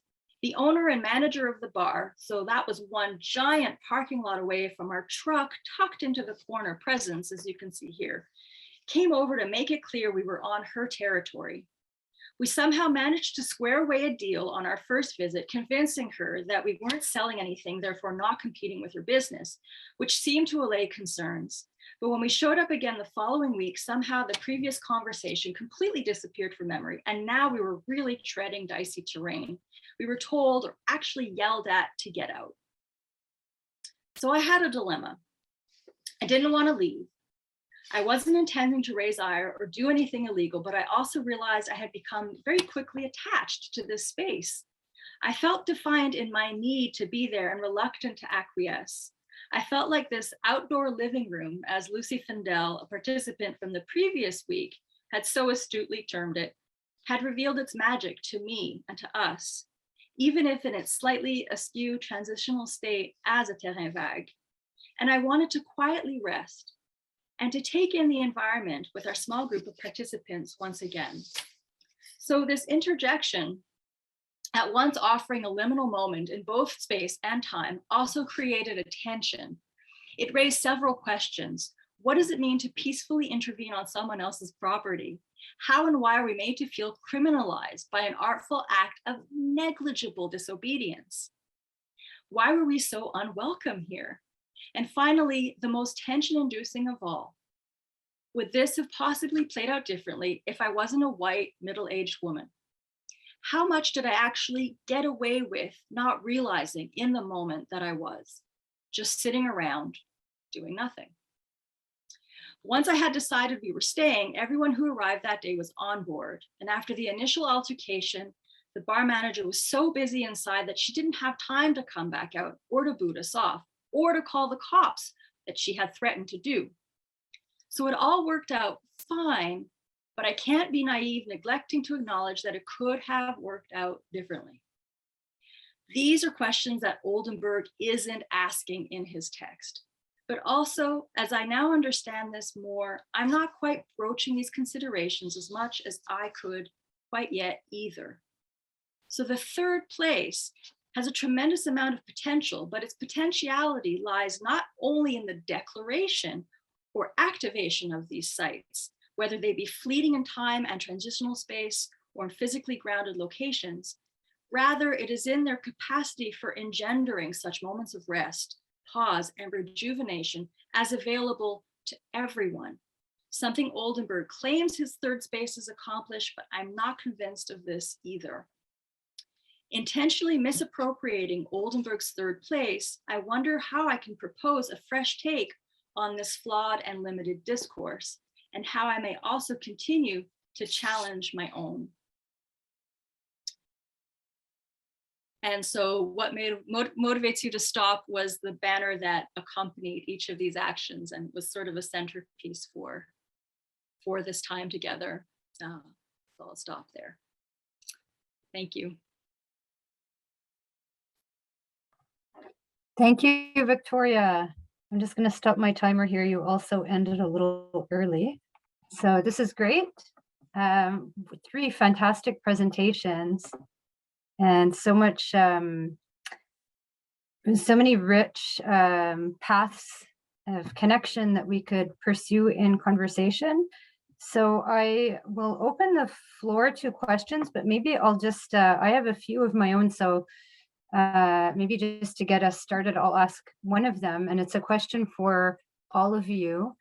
The owner and manager of the bar, so that was one giant parking lot away from our truck tucked into the corner presence, as you can see here, came over to make it clear we were on her territory. We somehow managed to square away a deal on our first visit, convincing her that we weren't selling anything, therefore not competing with her business, which seemed to allay concerns. But when we showed up again the following week, somehow the previous conversation completely disappeared from memory. And now we were really treading dicey terrain. We were told, or actually yelled at, to get out. So I had a dilemma. I didn't want to leave. I wasn't intending to raise ire or do anything illegal, but I also realized I had become very quickly attached to this space. I felt defiant in my need to be there and reluctant to acquiesce. I felt like this outdoor living room, as Lucy Findell, a participant from the previous week, had so astutely termed it, had revealed its magic to me and to us, even if in its slightly askew transitional state as a terrain vague. And I wanted to quietly rest and to take in the environment with our small group of participants once again. So this interjection, at once offering a liminal moment in both space and time, also created a tension. It raised several questions. What does it mean to peacefully intervene on someone else's property? How and why are we made to feel criminalized by an artful act of negligible disobedience? Why were we so unwelcome here? And finally, the most tension-inducing of all, would this have possibly played out differently if I wasn't a white, middle-aged woman? How much did I actually get away with not realizing in the moment that I was just sitting around doing nothing? Once I had decided we were staying, everyone who arrived that day was on board. And after the initial altercation, the bar manager was so busy inside that she didn't have time to come back out or to boot us off or to call the cops that she had threatened to do. So it all worked out fine, but I can't be naive, neglecting to acknowledge that it could have worked out differently. These are questions that Oldenburg isn't asking in his text. But also, as I now understand this more, I'm not quite broaching these considerations as much as I could quite yet either. So the third place has a tremendous amount of potential, but its potentiality lies not only in the declaration or activation of these sites, whether they be fleeting in time and transitional space or in physically grounded locations. Rather, it is in their capacity for engendering such moments of rest, pause, and rejuvenation as available to everyone. Something Oldenburg claims his third space has accomplished, but I'm not convinced of this either. Intentionally misappropriating Oldenburg's third place, I wonder how I can propose a fresh take on this flawed and limited discourse, and how I may also continue to challenge my own. And so what motivates you to stop was the banner that accompanied each of these actions and was sort of a centerpiece for this time together. So I'll stop there. Thank you. Thank you, Victoria. I'm just going to stop my timer here. You also ended a little early. So this is great. 3 fantastic presentations and so much, so many rich paths of connection that we could pursue in conversation. So I will open the floor to questions, but maybe I'll just, I have a few of my own. So maybe just to get us started, I'll ask one of them, and it's a question for all of you.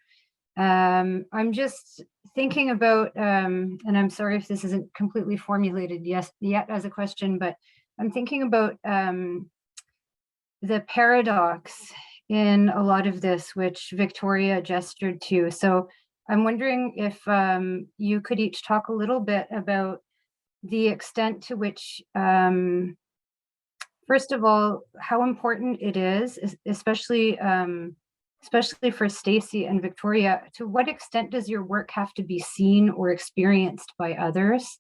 I'm just thinking about, and I'm sorry if this isn't completely formulated yet as a question, but I'm thinking about the paradox in a lot of this, which Victoria gestured to. So I'm wondering if you could each talk a little bit about the extent to which, first of all, how important it is, especially for Stacey and Victoria, to what extent does your work have to be seen or experienced by others?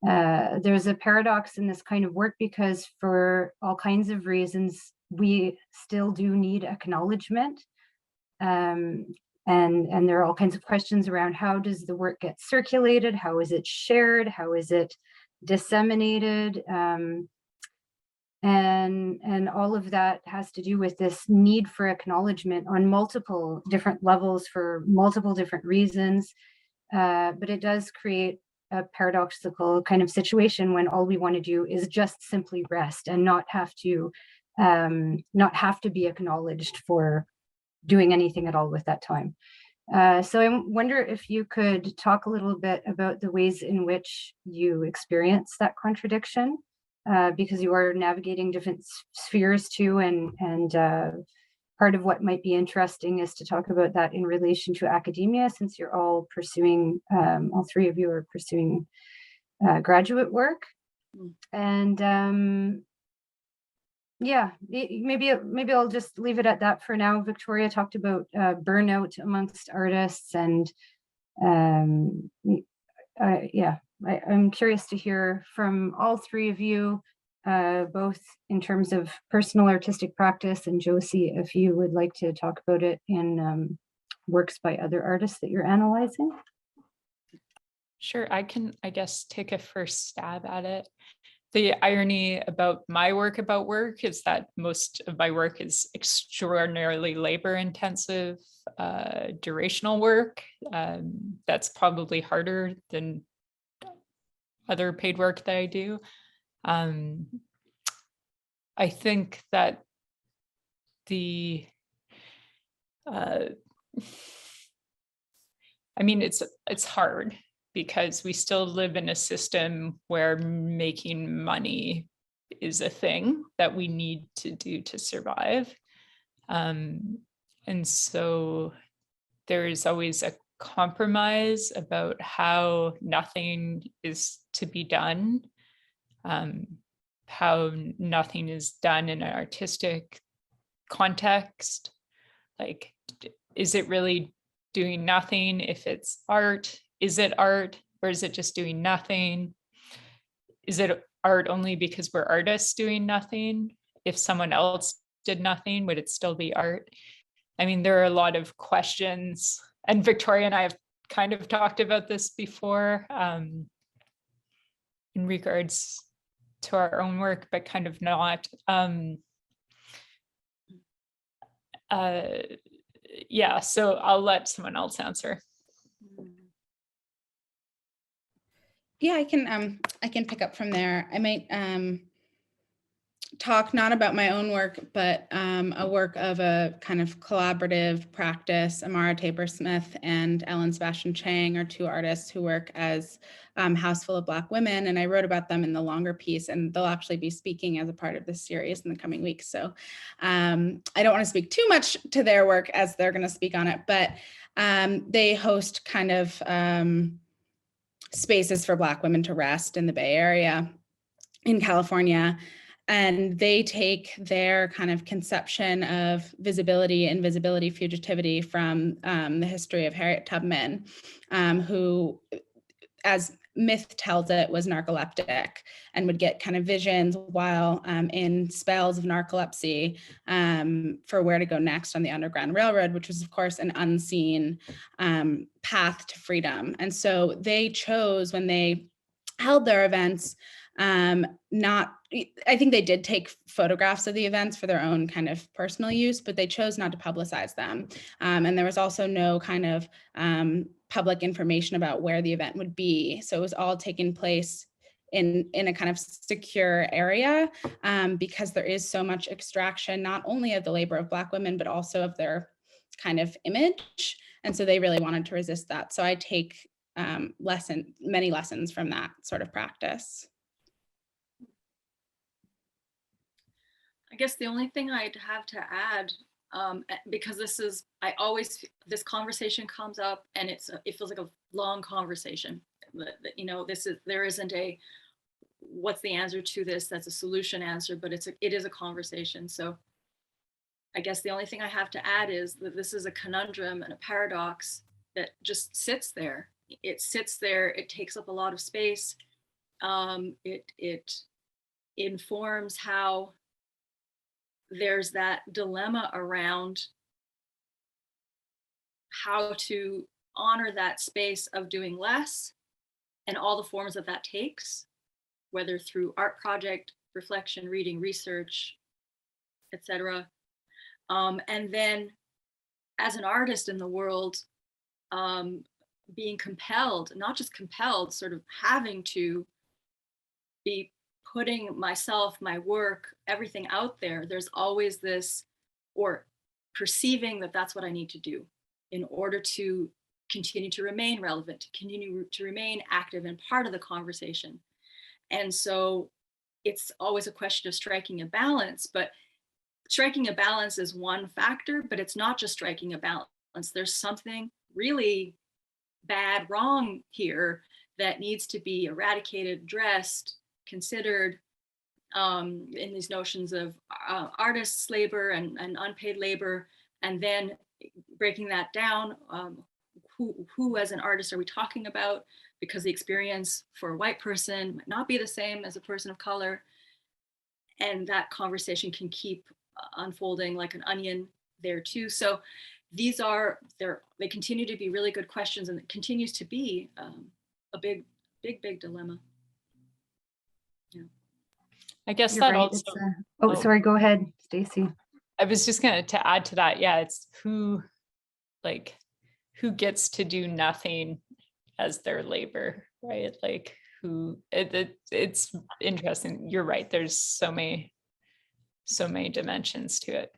There's a paradox in this kind of work because for all kinds of reasons, we still do need acknowledgement. And there are all kinds of questions around how does the work get circulated? How is it shared? How is it disseminated? And all of that has to do with this need for acknowledgement on multiple different levels for multiple different reasons. But it does create a paradoxical kind of situation when all we want to do is just simply rest and not have to be acknowledged for doing anything at all with that time. So I wonder if you could talk a little bit about the ways in which you experience that contradiction, because you are navigating different spheres too, and part of what might be interesting is to talk about that in relation to academia, since you're all pursuing, all three of you are pursuing graduate work. And yeah, maybe I'll just leave it at that for now. Victoria talked about burnout amongst artists, and yeah, I'm curious to hear from all three of you, both in terms of personal artistic practice, and Josie, if you would like to talk about it in works by other artists that you're analyzing. Sure, I can, I guess, take a first stab at it. The irony about my work about work is that most of my work is extraordinarily labor intensive, durational work. That's probably harder than other paid work that I do. I think that the, I mean, it's hard, because we still live in a system where making money is a thing that we need to do to survive. And so there is always a compromise about how nothing is to be done, how nothing is done in an artistic context. Like, is it really doing nothing if it's art? Is it art, or is it just doing nothing? Is it art only because we're artists doing nothing? If someone else did nothing, would it still be art? I mean, there are a lot of questions, and Victoria and I have kind of talked about this before in regards to our own work, but kind of not. Yeah, so I'll let someone else answer. Yeah, I can pick up from there. I might talk not about my own work, but a work of a kind of collaborative practice. Amara Tabor-Smith and Ellen Sebastian Chang are two artists who work as House Full of Black Women, and I wrote about them in the longer piece, and they'll actually be speaking as a part of this series in the coming weeks. So I don't want to speak too much to their work as they're going to speak on it, but they host kind of spaces for Black women to rest in the Bay Area in California. And they take their kind of conception of visibility and visibility fugitivity from the history of Harriet Tubman, who, as myth tells it, was narcoleptic and would get kind of visions while in spells of narcolepsy for where to go next on the Underground Railroad, which was, of course, an unseen path to freedom. And so they chose, when they held their events, I think they did take photographs of the events for their own kind of personal use, but they chose not to publicize them. And there was also no kind of public information about where the event would be. So it was all taking place in a kind of secure area, because there is so much extraction, not only of the labor of Black women, but also of their kind of image. And so they really wanted to resist that. So I take many lessons from that sort of practice. I guess the only thing I'd have to add, because this conversation comes up and it feels like a long conversation. You know, there isn't a what's the answer to this that's a solution answer, but it is a conversation. So I guess the only thing I have to add is that this is a conundrum and a paradox that just sits there. It sits there. It takes up a lot of space. It informs how there's that dilemma around how to honor that space of doing less and all the forms that takes, whether through art project, reflection, reading, research, etc. And then as an artist in the world, being compelled, not just compelled, sort of having to be putting myself, my work, everything out there, there's always this, or perceiving that that's what I need to do in order to continue to remain relevant, to continue to remain active and part of the conversation. And so it's always a question of striking a balance, but striking a balance is one factor, but it's not just striking a balance. There's something really bad, wrong here that needs to be eradicated, addressed, considered, in these notions of artists' labor and unpaid labor, and then breaking that down. Who as an artist are we talking about? Because the experience for a white person might not be the same as a person of color. And that conversation can keep unfolding like an onion there too. So these are, they continue to be really good questions, and it continues to be a big dilemma. Yeah. I guess You're that right, also. Sorry, go ahead, Stacey. I was just going to add to that. Yeah, it's who gets to do nothing as their labor, right? Like it's interesting. You're right. There's so many dimensions to it.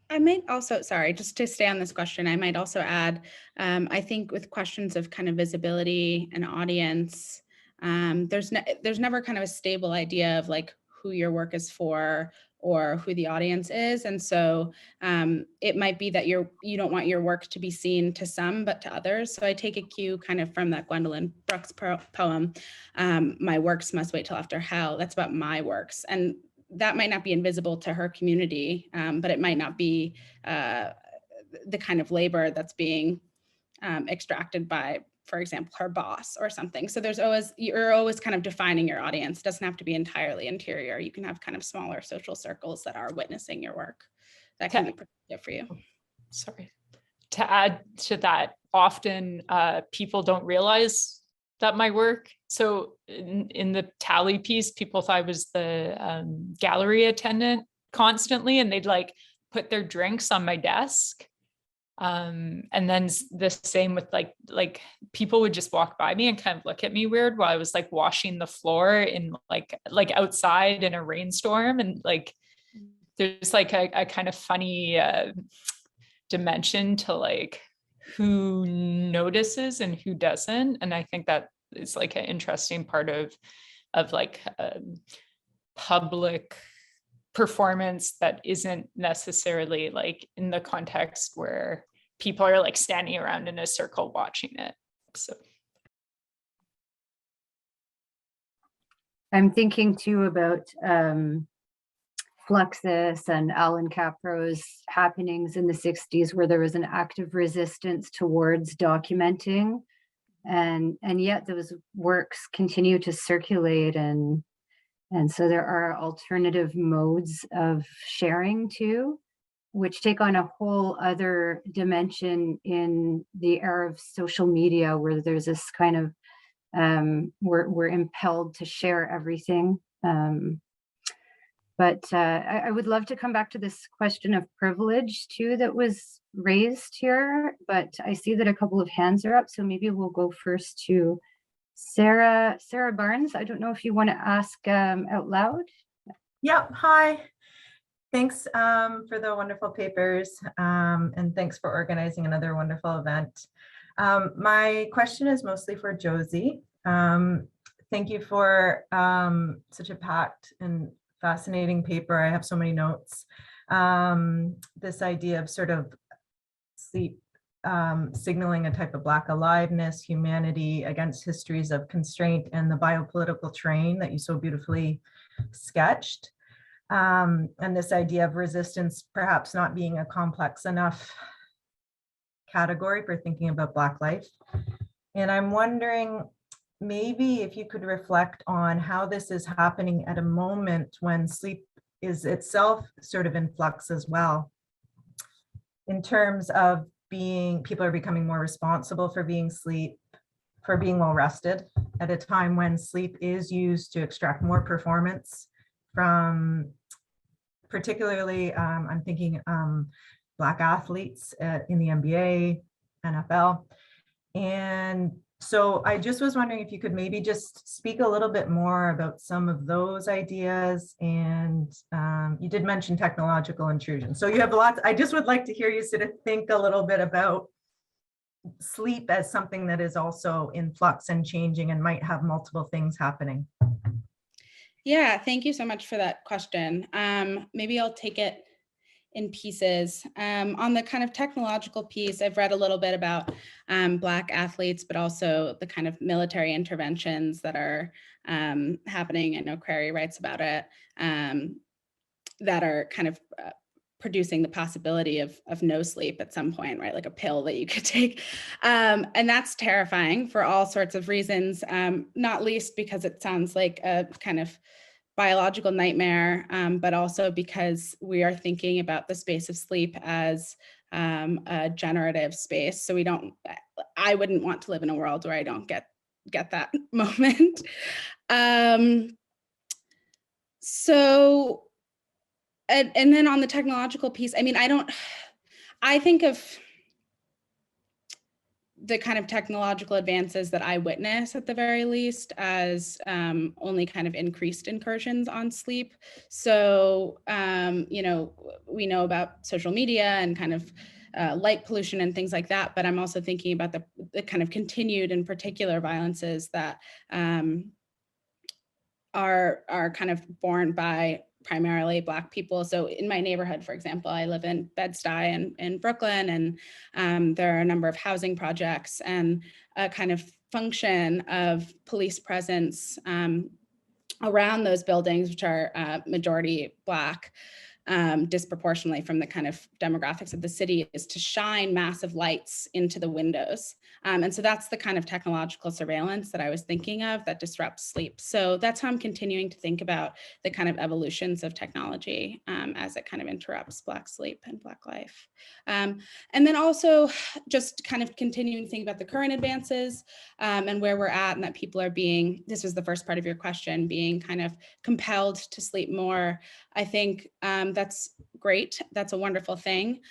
I might also, sorry, just to stay on this question, I might also add, I think with questions of kind of visibility and audience, there's never kind of a stable idea of like who your work is for or who the audience is. And so it might be that you don't want your work to be seen to some, but to others. So I take a cue kind of from that Gwendolyn Brooks poem, My Works Must Wait Till After Hell. That's about my works. And that might not be invisible to her community, but it might not be the kind of labor that's being extracted by, for example, her boss or something. So you're always kind of defining your audience. It doesn't have to be entirely interior. You can have kind of smaller social circles that are witnessing your work. That can be productive for you. Sorry. To add to that, often people don't realize that my work. So in the tally piece, people thought I was the gallery attendant constantly, and they'd like put their drinks on my desk. And then the same with like people would just walk by me and kind of look at me weird while I was like washing the floor in like outside in a rainstorm. And like, there's like a kind of funny dimension to like who notices and who doesn't. And I think that is like an interesting part of like public performance that isn't necessarily like in the context where people are like standing around in a circle watching it. So I'm thinking too about Fluxus and Alan Capro's happenings in the 60s, where there was an active resistance towards documenting, and yet those works continue to circulate, and so there are alternative modes of sharing too, which take on a whole other dimension in the era of social media, where there's this kind of we're impelled to share everything. But I would love to come back to this question of privilege too that was raised here, but I see that a couple of hands are up, so maybe we'll go first to Sarah Barnes. I don't know if you want to ask out loud. Yeah, hi. Thanks for the wonderful papers, and thanks for organizing another wonderful event. My question is mostly for Josie. Thank you for such a packed and fascinating paper. I have so many notes. This idea of sort of sleep signaling a type of Black aliveness, humanity against histories of constraint, and the biopolitical terrain that you so beautifully sketched. And this idea of resistance perhaps not being a complex enough category for thinking about Black life. And I'm wondering, maybe if you could reflect on how this is happening at a moment when sleep is itself sort of in flux as well, in terms of people are becoming more responsible for being well rested at a time when sleep is used to extract more performance from, particularly I'm thinking Black athletes in the NBA, NFL. And so I just was wondering if you could maybe just speak a little bit more about some of those ideas. And you did mention technological intrusion. So you have lots. I just would like to hear you sort of think a little bit about sleep as something that is also in flux and changing and might have multiple things happening. Yeah, thank you so much for that question. Maybe I'll take it in pieces. On the kind of technological piece, I've read a little bit about Black athletes, but also the kind of military interventions that are happening. I know Query writes about it, that are kind of producing the possibility of no sleep at some point, right? Like a pill that you could take. And that's terrifying for all sorts of reasons, not least because it sounds like a kind of biological nightmare, but also because we are thinking about the space of sleep as a generative space. So I wouldn't want to live in a world where I don't get that moment. So, and then on the technological piece, I mean, I think of the kind of technological advances that I witness at the very least as only kind of increased incursions on sleep. So, you know, we know about social media and kind of light pollution and things like that, but I'm also thinking about the kind of continued and particular violences that are kind of borne by primarily Black people. So in my neighborhood, for example, I live in Bed-Stuy in Brooklyn, and there are a number of housing projects and a kind of function of police presence around those buildings, which are majority Black, disproportionately from the kind of demographics of the city, is to shine massive lights into the windows. And so that's the kind of technological surveillance that I was thinking of that disrupts sleep. So that's how I'm continuing to think about the kind of evolutions of technology as it kind of interrupts Black sleep and Black life. And then also just kind of continuing to think about the current advances and where we're at, and that people are being, this was the first part of your question, being kind of compelled to sleep more. I think that's great. That's a wonderful thing.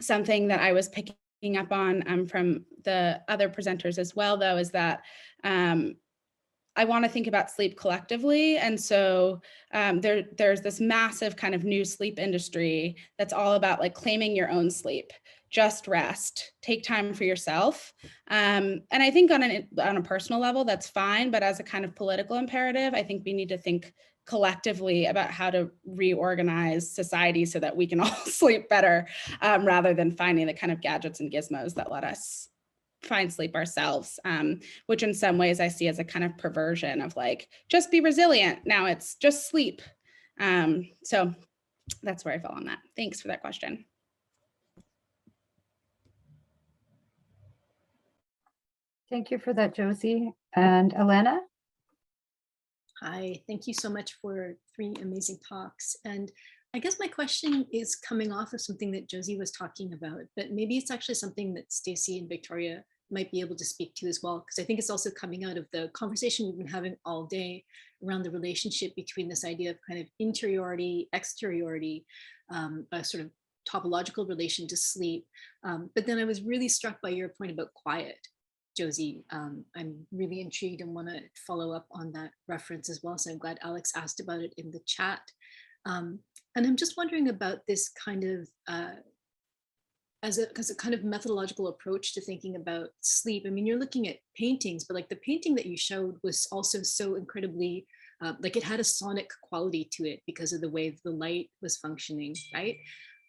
Something that I was picking up on from the other presenters as well, though, is that I want to think about sleep collectively. And so there's this massive kind of new sleep industry that's all about like claiming your own sleep. Just rest, take time for yourself. And I think on a personal level, that's fine. But as a kind of political imperative, I think we need to think collectively about how to reorganize society so that we can all sleep better, rather than finding the kind of gadgets and gizmos that let us find sleep ourselves, which in some ways I see as a kind of perversion of like, just be resilient. Now it's just sleep. So that's where I fell on that. Thanks for that question. Thank you for that, Josie. And Elena? Hi, thank you so much for 3 amazing talks. And I guess my question is coming off of something that Josie was talking about, but maybe it's actually something that Stacey and Victoria might be able to speak to as well, because I think it's also coming out of the conversation we've been having all day around the relationship between this idea of kind of interiority, exteriority, a sort of topological relation to sleep. But then I was really struck by your point about quiet, Josie. I'm really intrigued and want to follow up on that reference as well. So I'm glad Alex asked about it in the chat. And I'm just wondering about this kind of, as a kind of methodological approach to thinking about sleep. I mean, you're looking at paintings, but like the painting that you showed was also so incredibly, like it had a sonic quality to it because of the way the light was functioning, right?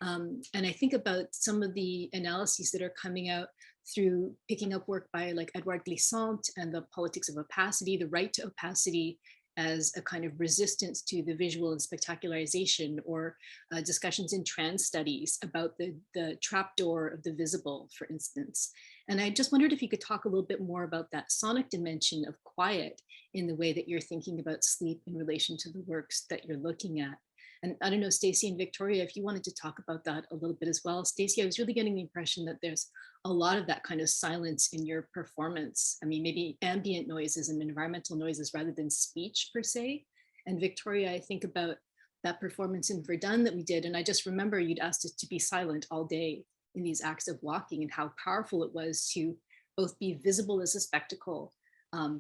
And I think about some of the analyses that are coming out through picking up work by like Edouard Glissant and the politics of opacity, the right to opacity as a kind of resistance to the visual and spectacularization, or discussions in trans studies about the trapdoor of the visible, for instance. And I just wondered if you could talk a little bit more about that sonic dimension of quiet in the way that you're thinking about sleep in relation to the works that you're looking at. And I don't know, Stacey and Victoria, if you wanted to talk about that a little bit as well. Stacey, I was really getting the impression that there's a lot of that kind of silence in your performance. I mean, maybe ambient noises and environmental noises rather than speech per se. And Victoria, I think about that performance in Verdun that we did. And I just remember you'd asked us to be silent all day in these acts of walking, and how powerful it was to both be visible as a spectacle,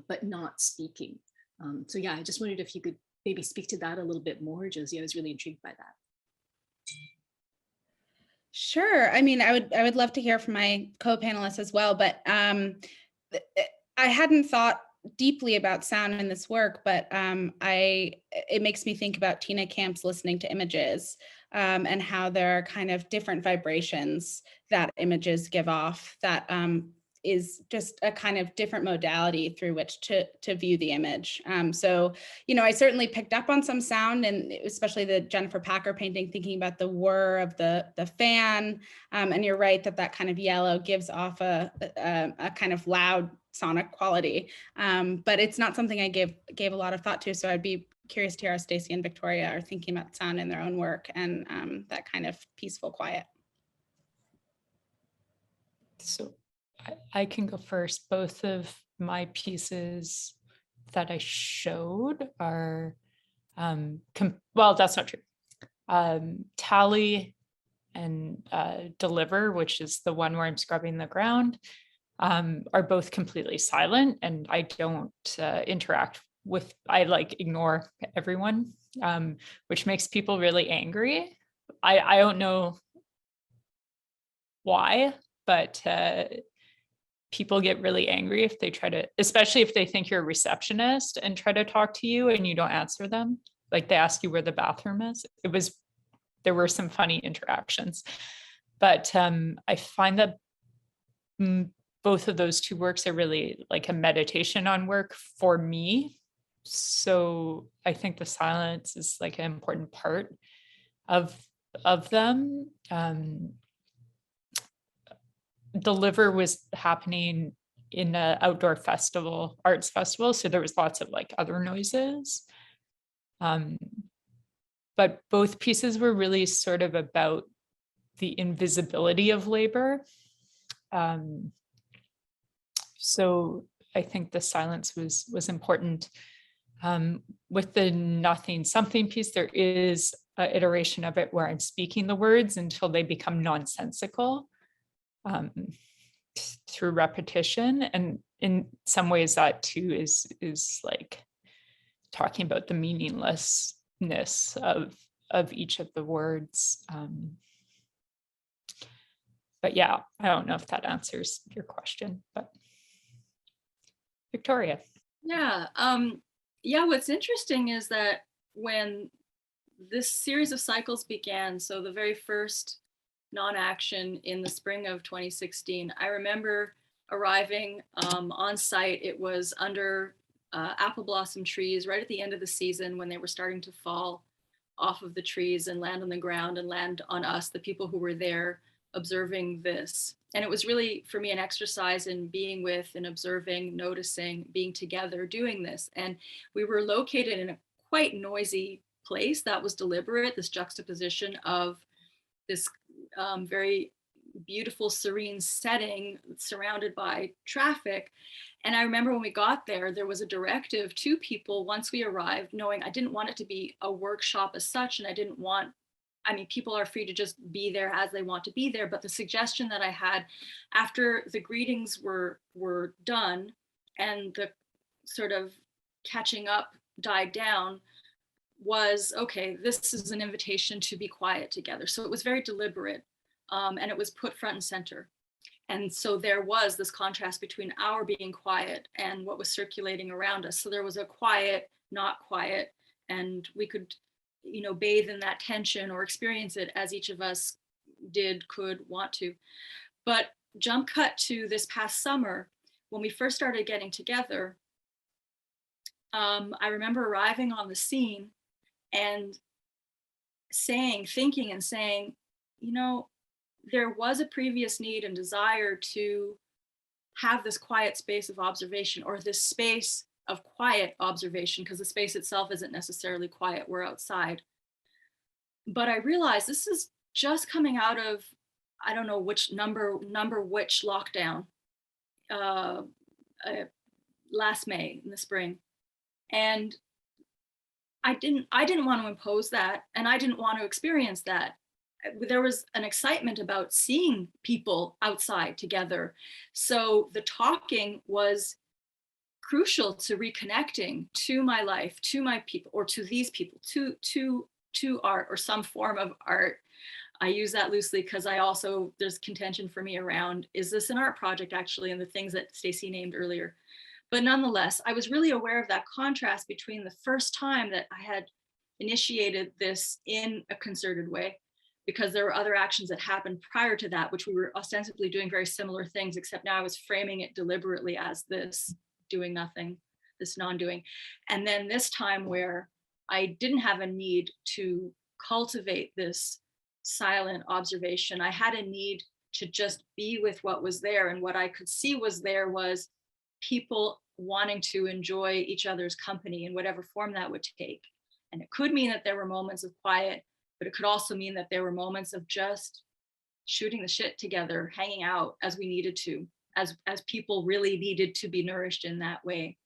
but not speaking. So yeah, I just wondered if you could maybe speak to that a little bit more, Josie. I was really intrigued by that. Sure. I mean, I would love to hear from my co-panelists as well, but I hadn't thought deeply about sound in this work, but it makes me think about Tina Camp's Listening to Images, and how there are kind of different vibrations that images give off that is just a kind of different modality through which to view the image. So, you know, I certainly picked up on some sound, and especially the Jennifer Packer painting, thinking about the whir of the fan. And you're right that kind of yellow gives off a kind of loud sonic quality. But it's not something I gave a lot of thought to. So I'd be curious to hear how Stacey and Victoria are thinking about sound in their own work, and that kind of peaceful quiet. So I can go first. Both of my pieces that I showed are, well, that's not true. Tally and Deliver, which is the one where I'm scrubbing the ground, are both completely silent, and I don't interact with, I like ignore everyone, which makes people really angry. I don't know why, but people get really angry if they try to, especially if they think you're a receptionist and try to talk to you and you don't answer them. Like they ask you where the bathroom is. There were some funny interactions, but I find that both of those two works are really like a meditation on work for me. So I think the silence is like an important part of them. Deliver was happening in an outdoor festival, arts festival, so there was lots of like other noises. But both pieces were really sort of about the invisibility of labor. So I think the silence was important. With the nothing something piece, there is an iteration of it where I'm speaking the words until they become nonsensical. Through repetition, and in some ways that too is like talking about the meaninglessness of each of the words. But yeah, I don't know if that answers your question, but Victoria. Yeah, what's interesting is that when this series of cycles began, so the very first non-action in the spring of 2016. I remember arriving on site. It was under apple blossom trees right at the end of the season when they were starting to fall off of the trees and land on the ground and land on us, the people who were there observing this. And it was really, for me, an exercise in being with and observing, noticing, being together, doing this. And we were located in a quite noisy place that was deliberate, this juxtaposition of this very beautiful, serene setting surrounded by traffic. And I remember when we got there, there was a directive to people once we arrived, knowing I didn't want it to be a workshop as such, and I didn't want, I mean, people are free to just be there as they want to be there. But the suggestion that I had after the greetings were done and the sort of catching up died down was, okay, this is an invitation to be quiet together. So it was very deliberate, and it was put front and center. And so there was this contrast between our being quiet and what was circulating around us. So there was a quiet, not quiet, and we could, you know, bathe in that tension or experience it as each of us did, could, want to. But jump cut to this past summer, when we first started getting together, I remember arriving on the scene and thinking and saying, you know, there was a previous need and desire to have this quiet space of observation, or this space of quiet observation, because the space itself isn't necessarily quiet, we're outside. But I realized this is just coming out of, I don't know which number which lockdown, last May in the spring. And I didn't want to impose that, and I didn't want to experience that. There was an excitement about seeing people outside together. So the talking was crucial to reconnecting to my life, to my people, or to these people, to art or some form of art. I use that loosely because there's contention for me around, is this an art project actually, and the things that Stacey named earlier. But nonetheless, I was really aware of that contrast between the first time that I had initiated this in a concerted way, because there were other actions that happened prior to that, which we were ostensibly doing very similar things, except now I was framing it deliberately as this doing nothing, this non-doing. And then this time where I didn't have a need to cultivate this silent observation, I had a need to just be with what was there. And what I could see was there was people wanting to enjoy each other's company in whatever form that would take. And it could mean that there were moments of quiet, but it could also mean that there were moments of just shooting the shit together, hanging out as we needed to, as people really needed to be nourished in that way.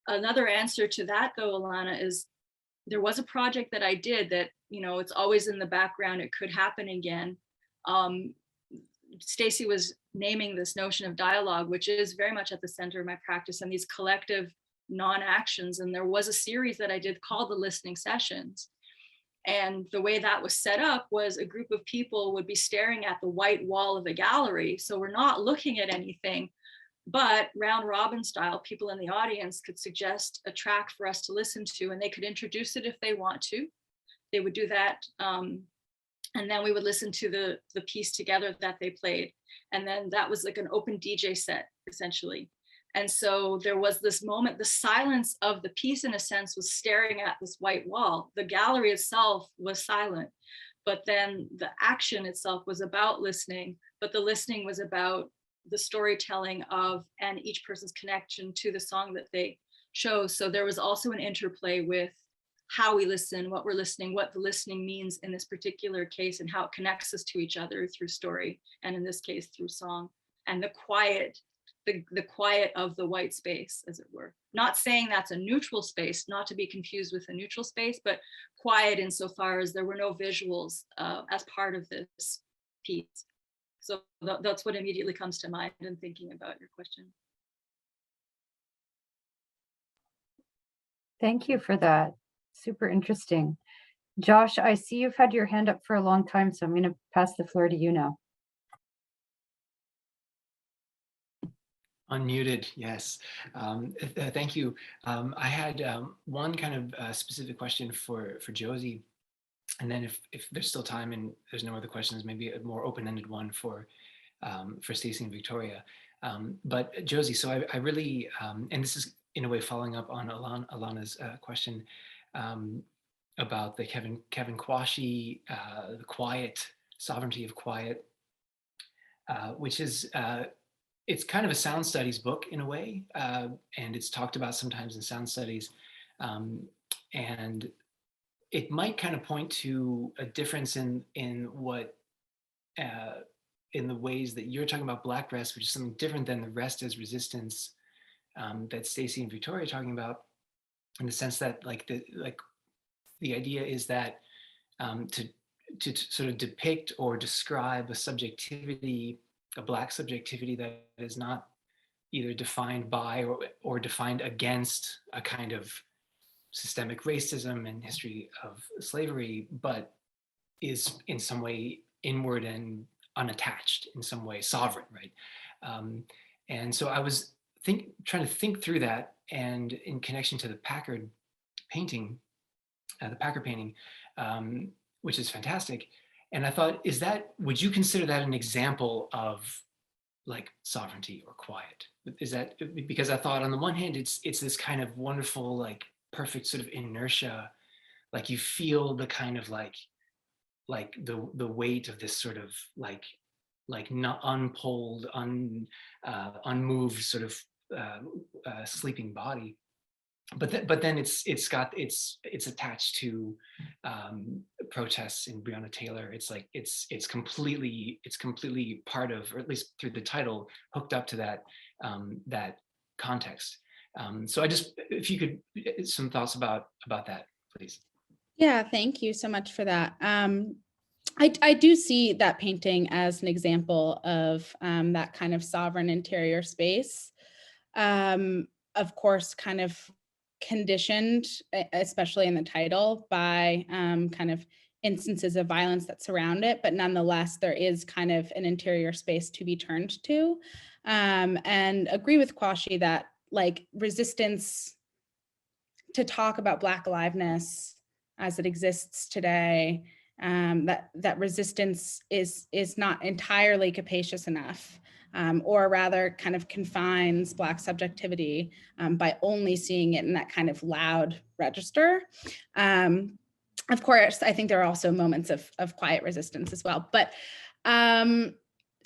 Another answer to that though, Alana, is there was a project that I did that, it's always in the background, it could happen again. Stacey was naming this notion of dialogue, which is very much at the center of my practice, and these collective non-actions. And there was a series that I did called the Listening Sessions. And the way that was set up was a group of people would be staring at the white wall of a gallery. So we're not looking at anything, but round robin style, people in the audience could suggest a track for us to listen to, and they could introduce it if they want to. They would do that. And then we would listen to the piece together that they played. And then that was like an open DJ set, essentially. And so there was this moment, the silence of the piece in a sense was staring at this white wall. The gallery itself was silent, but then the action itself was about listening, but the listening was about the storytelling of, and each person's connection to the song that they chose. So there was also an interplay with how we listen, what we're listening, what the listening means in this particular case, and how it connects us to each other through story, and in this case through song, and the quiet of the white space, as it were. Not saying that's a neutral space, not to be confused with a neutral space, but quiet insofar as there were no visuals as part of this piece. So that's what immediately comes to mind in thinking about your question. Thank you for that. Super interesting. Josh, I see you've had your hand up for a long time, so I'm going to pass the floor to you now. Unmuted, yes. Thank you. I had one kind of specific question for Josie, and then if there's still time and there's no other questions, maybe a more open-ended one for Stacey and Victoria. But Josie, so I really, and this is in a way following up on Alana's question about the Kevin Quashie, the quiet, sovereignty of quiet, which is, it's kind of a sound studies book in a way, and it's talked about sometimes in sound studies. And it might kind of point to a difference in what, in the ways that you're talking about Black Rest, which is something different than the rest as resistance that Stacey and Victoria are talking about, in the sense that the idea is that to sort of depict or describe a subjectivity, a Black subjectivity that is not either defined by or defined against a kind of systemic racism and history of slavery, but is in some way inward and unattached, in some way sovereign, right? And so I was trying to think through that, and in connection to the Packard painting, which is fantastic. And I thought, would you consider that an example of like sovereignty or quiet? Is that, because I thought on the one hand, it's this kind of wonderful, like perfect sort of inertia, like you feel the kind of like the weight of this sort of like not unpulled, unmoved sort of sleeping body. But then it's attached to protests in Breonna Taylor. It's like it's completely part of, or at least through the title, hooked up to that that context. So if you could, some thoughts about that, please. Yeah, thank you so much for that. I do see that painting as an example of that kind of sovereign interior space. Of course, kind of conditioned, especially in the title, by kind of instances of violence that surround it, but nonetheless, there is kind of an interior space to be turned to. And agree with Kwashi that like resistance to talk about Black aliveness as it exists today, that resistance is not entirely capacious enough, or rather kind of confines Black subjectivity by only seeing it in that kind of loud register. Of course, I think there are also moments of quiet resistance as well. But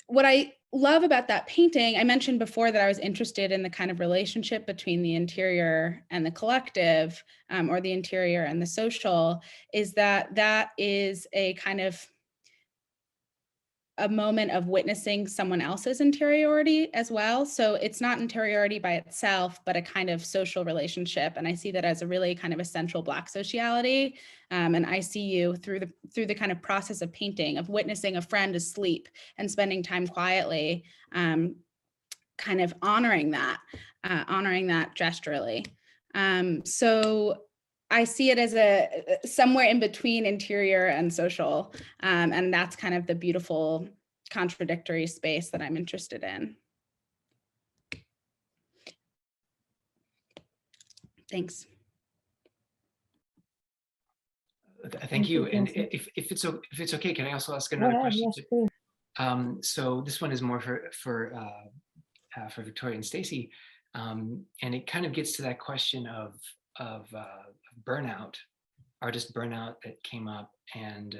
what I love about that painting, I mentioned before that I was interested in the kind of relationship between the interior and the collective, or the interior and the social, is that is a kind of a moment of witnessing someone else's interiority as well. So it's not interiority by itself, but a kind of social relationship. And I see that as a really kind of essential Black sociality. And I see you through the kind of process of painting, of witnessing a friend asleep and spending time quietly, kind of honoring that gesturally. So I see it as a somewhere in between interior and social. And that's kind of the beautiful contradictory space that I'm interested in. Thanks. Thank you. And if it's okay, can I also ask another question? Yes, so this one is more for Victoria and Stacey, and it kind of gets to that question of burnout, artist burnout that came up, and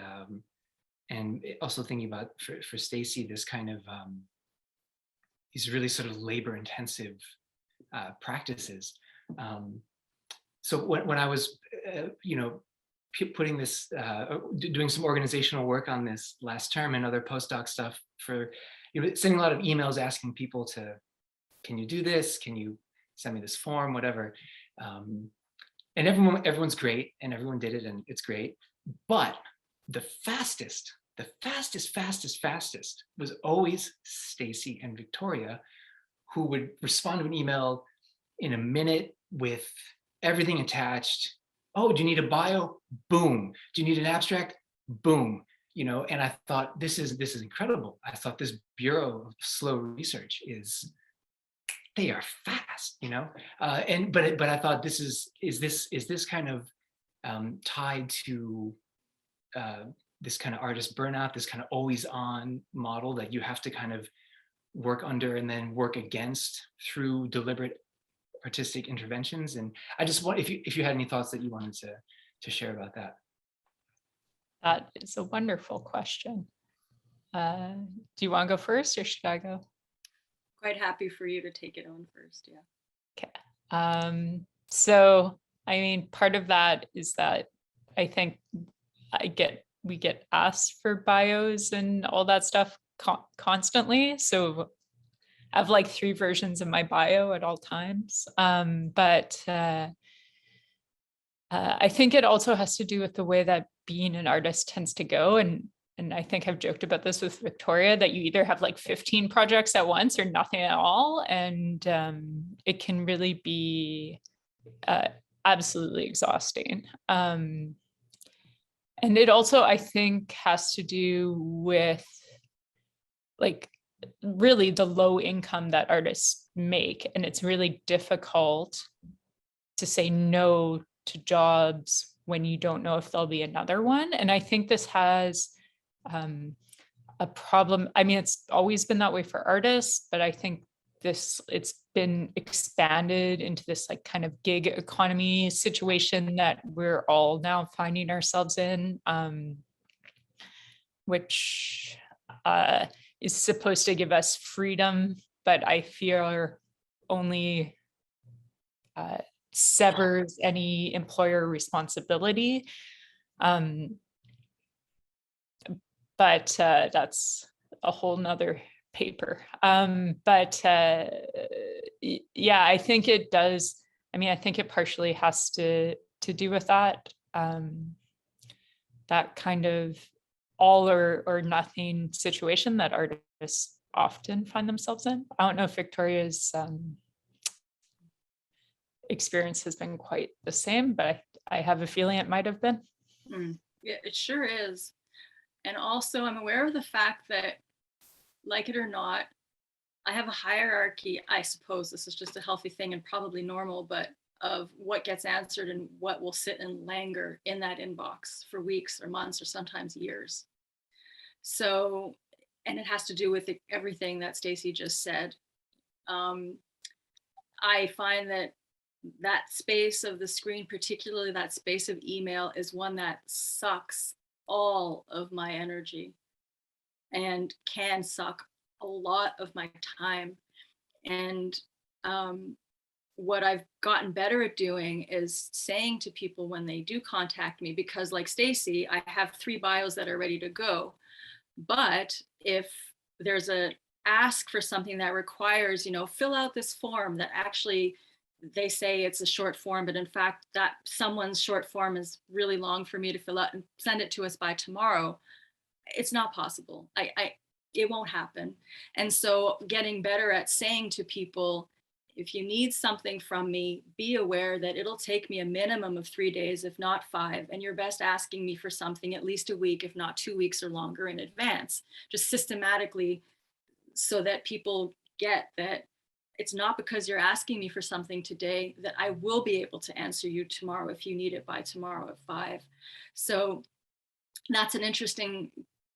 also thinking about for Stacey, this kind of these really sort of labor-intensive practices. So when I was, putting this, doing some organizational work on this last term and other postdoc stuff, for sending a lot of emails asking people to, can you do this? Can you send me this form, whatever. And everyone's great, and everyone did it, and it's great. But the fastest was always Stacey and Victoria, who would respond to an email in a minute with everything attached. Oh, do you need a bio? Boom. Do you need an abstract? Boom. And I thought, this is incredible. I thought this Bureau of Slow Research they are fast, but I thought is this kind of tied to this kind of artist burnout, this kind of always on model that you have to kind of work under and then work against through deliberate artistic interventions. And I just want, if you had any thoughts that you wanted to share about that. That is a wonderful question. Do you want to go first, or should I go? Quite happy for you to take it on first. Yeah. Okay. So, I mean, part of that is that I think we get asked for bios and all that stuff constantly. So I have like 3 versions of my bio at all times. But I think it also has to do with the way that being an artist tends to go. And I think I've joked about this with Victoria, that you either have like 15 projects at once or nothing at all. And it can really be absolutely exhausting. And it also, I think, has to do with like really the low income that artists make. And it's really difficult to say no to jobs when you don't know if there'll be another one. And I think this has a problem. I mean, it's always been that way for artists, but I think it's been expanded into this like kind of gig economy situation that we're all now finding ourselves in, which is supposed to give us freedom, but I fear only severs any employer responsibility. But that's a whole nother paper. But yeah, I think it does. I mean, I think it partially has to do with that, that kind of all or nothing situation that artists often find themselves in. I don't know if Victoria's experience has been quite the same, but I have a feeling it might have been. Yeah, it sure is. And also I'm aware of the fact that, like it or not, I have a hierarchy. I suppose this is just a healthy thing and probably normal, but of what gets answered and what will sit and linger in that inbox for weeks or months or sometimes years. So, and it has to do with everything that Stacey just said. I find that space of the screen, particularly that space of email, is one that sucks all of my energy and can suck a lot of my time. And what I've gotten better at doing is saying to people when they do contact me, because like Stacey, I have 3 bios that are ready to go. But if there's a ask for something that requires, fill out this form that actually they say it's a short form, but in fact that someone's short form is really long for me to fill out and send it to us by tomorrow, it's not possible. It won't happen. And so getting better at saying to people, if you need something from me, be aware that it'll take me a minimum of 3 days, if not 5, and you're best asking me for something at least a week, if not 2 weeks or longer in advance, just systematically, so that people get that it's not because you're asking me for something today that I will be able to answer you tomorrow if you need it by tomorrow at 5. So that's an interesting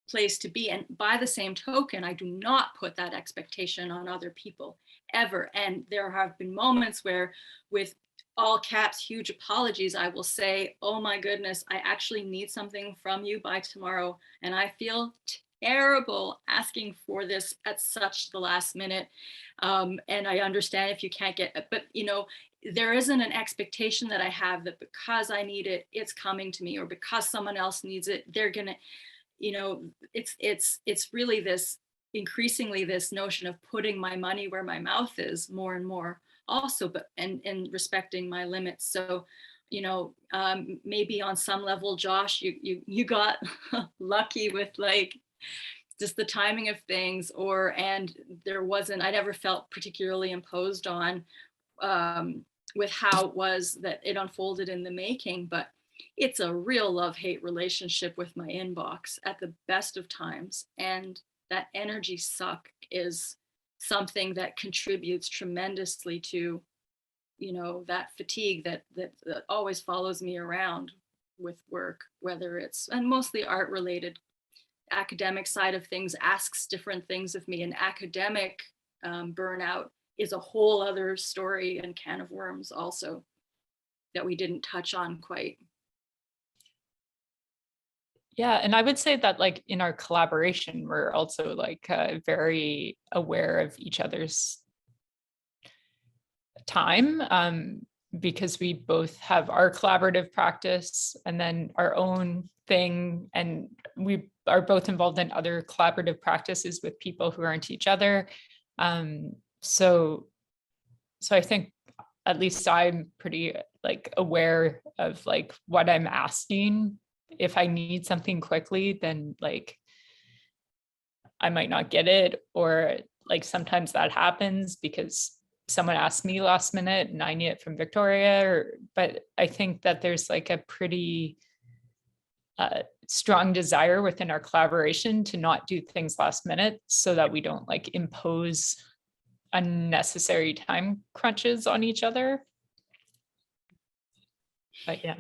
place to be. And by the same token, I do not put that expectation on other people ever. And there have been moments where, with all caps, huge apologies, I will say, oh my goodness, I actually need something from you by tomorrow. And I feel terrible asking for this at such the last minute. And I understand if you can't get it, but there isn't an expectation that I have that because I need it, it's coming to me, or because someone else needs it, they're gonna, it's really this increasingly this notion of putting my money where my mouth is more and more also, but and respecting my limits. So maybe on some level, Josh, you got lucky with like just the timing of things, and I never felt particularly imposed on with how it was that it unfolded in the making. But it's a real love-hate relationship with my inbox at the best of times. And that energy suck is something that contributes tremendously to, that fatigue that always follows me around with work, whether it's, and mostly art related. Academic side of things asks different things of me, and academic burnout is a whole other story and can of worms also that we didn't touch on quite. Yeah, and I would say that like in our collaboration, we're also like very aware of each other's time, because we both have our collaborative practice and then our own thing, and we are both involved in other collaborative practices with people who aren't each other. So I think at least I'm pretty like aware of like what I'm asking. If I need something quickly, then like I might not get it, or like sometimes that happens because someone asked me last minute and I need it from Victoria, but I think that there's like a pretty strong desire within our collaboration to not do things last minute so that we don't like impose unnecessary time crunches on each other. But yeah.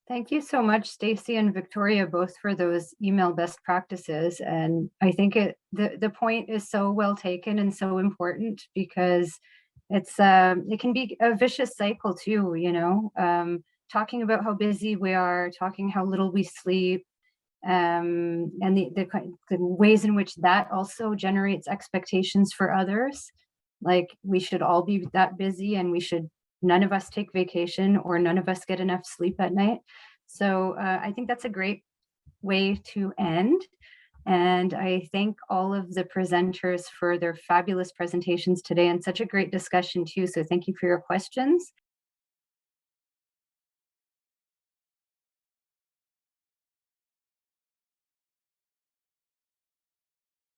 Thank you so much, Stacey and Victoria, both for those email best practices. And I think the point is so well taken and so important, because it can be a vicious cycle too, talking about how busy we are, talking how little we sleep, and the ways in which that also generates expectations for others. Like we should all be that busy, and none of us take vacation, or none of us get enough sleep at night. So I think that's a great way to end. And I thank all of the presenters for their fabulous presentations today and such a great discussion too. So thank you for your questions.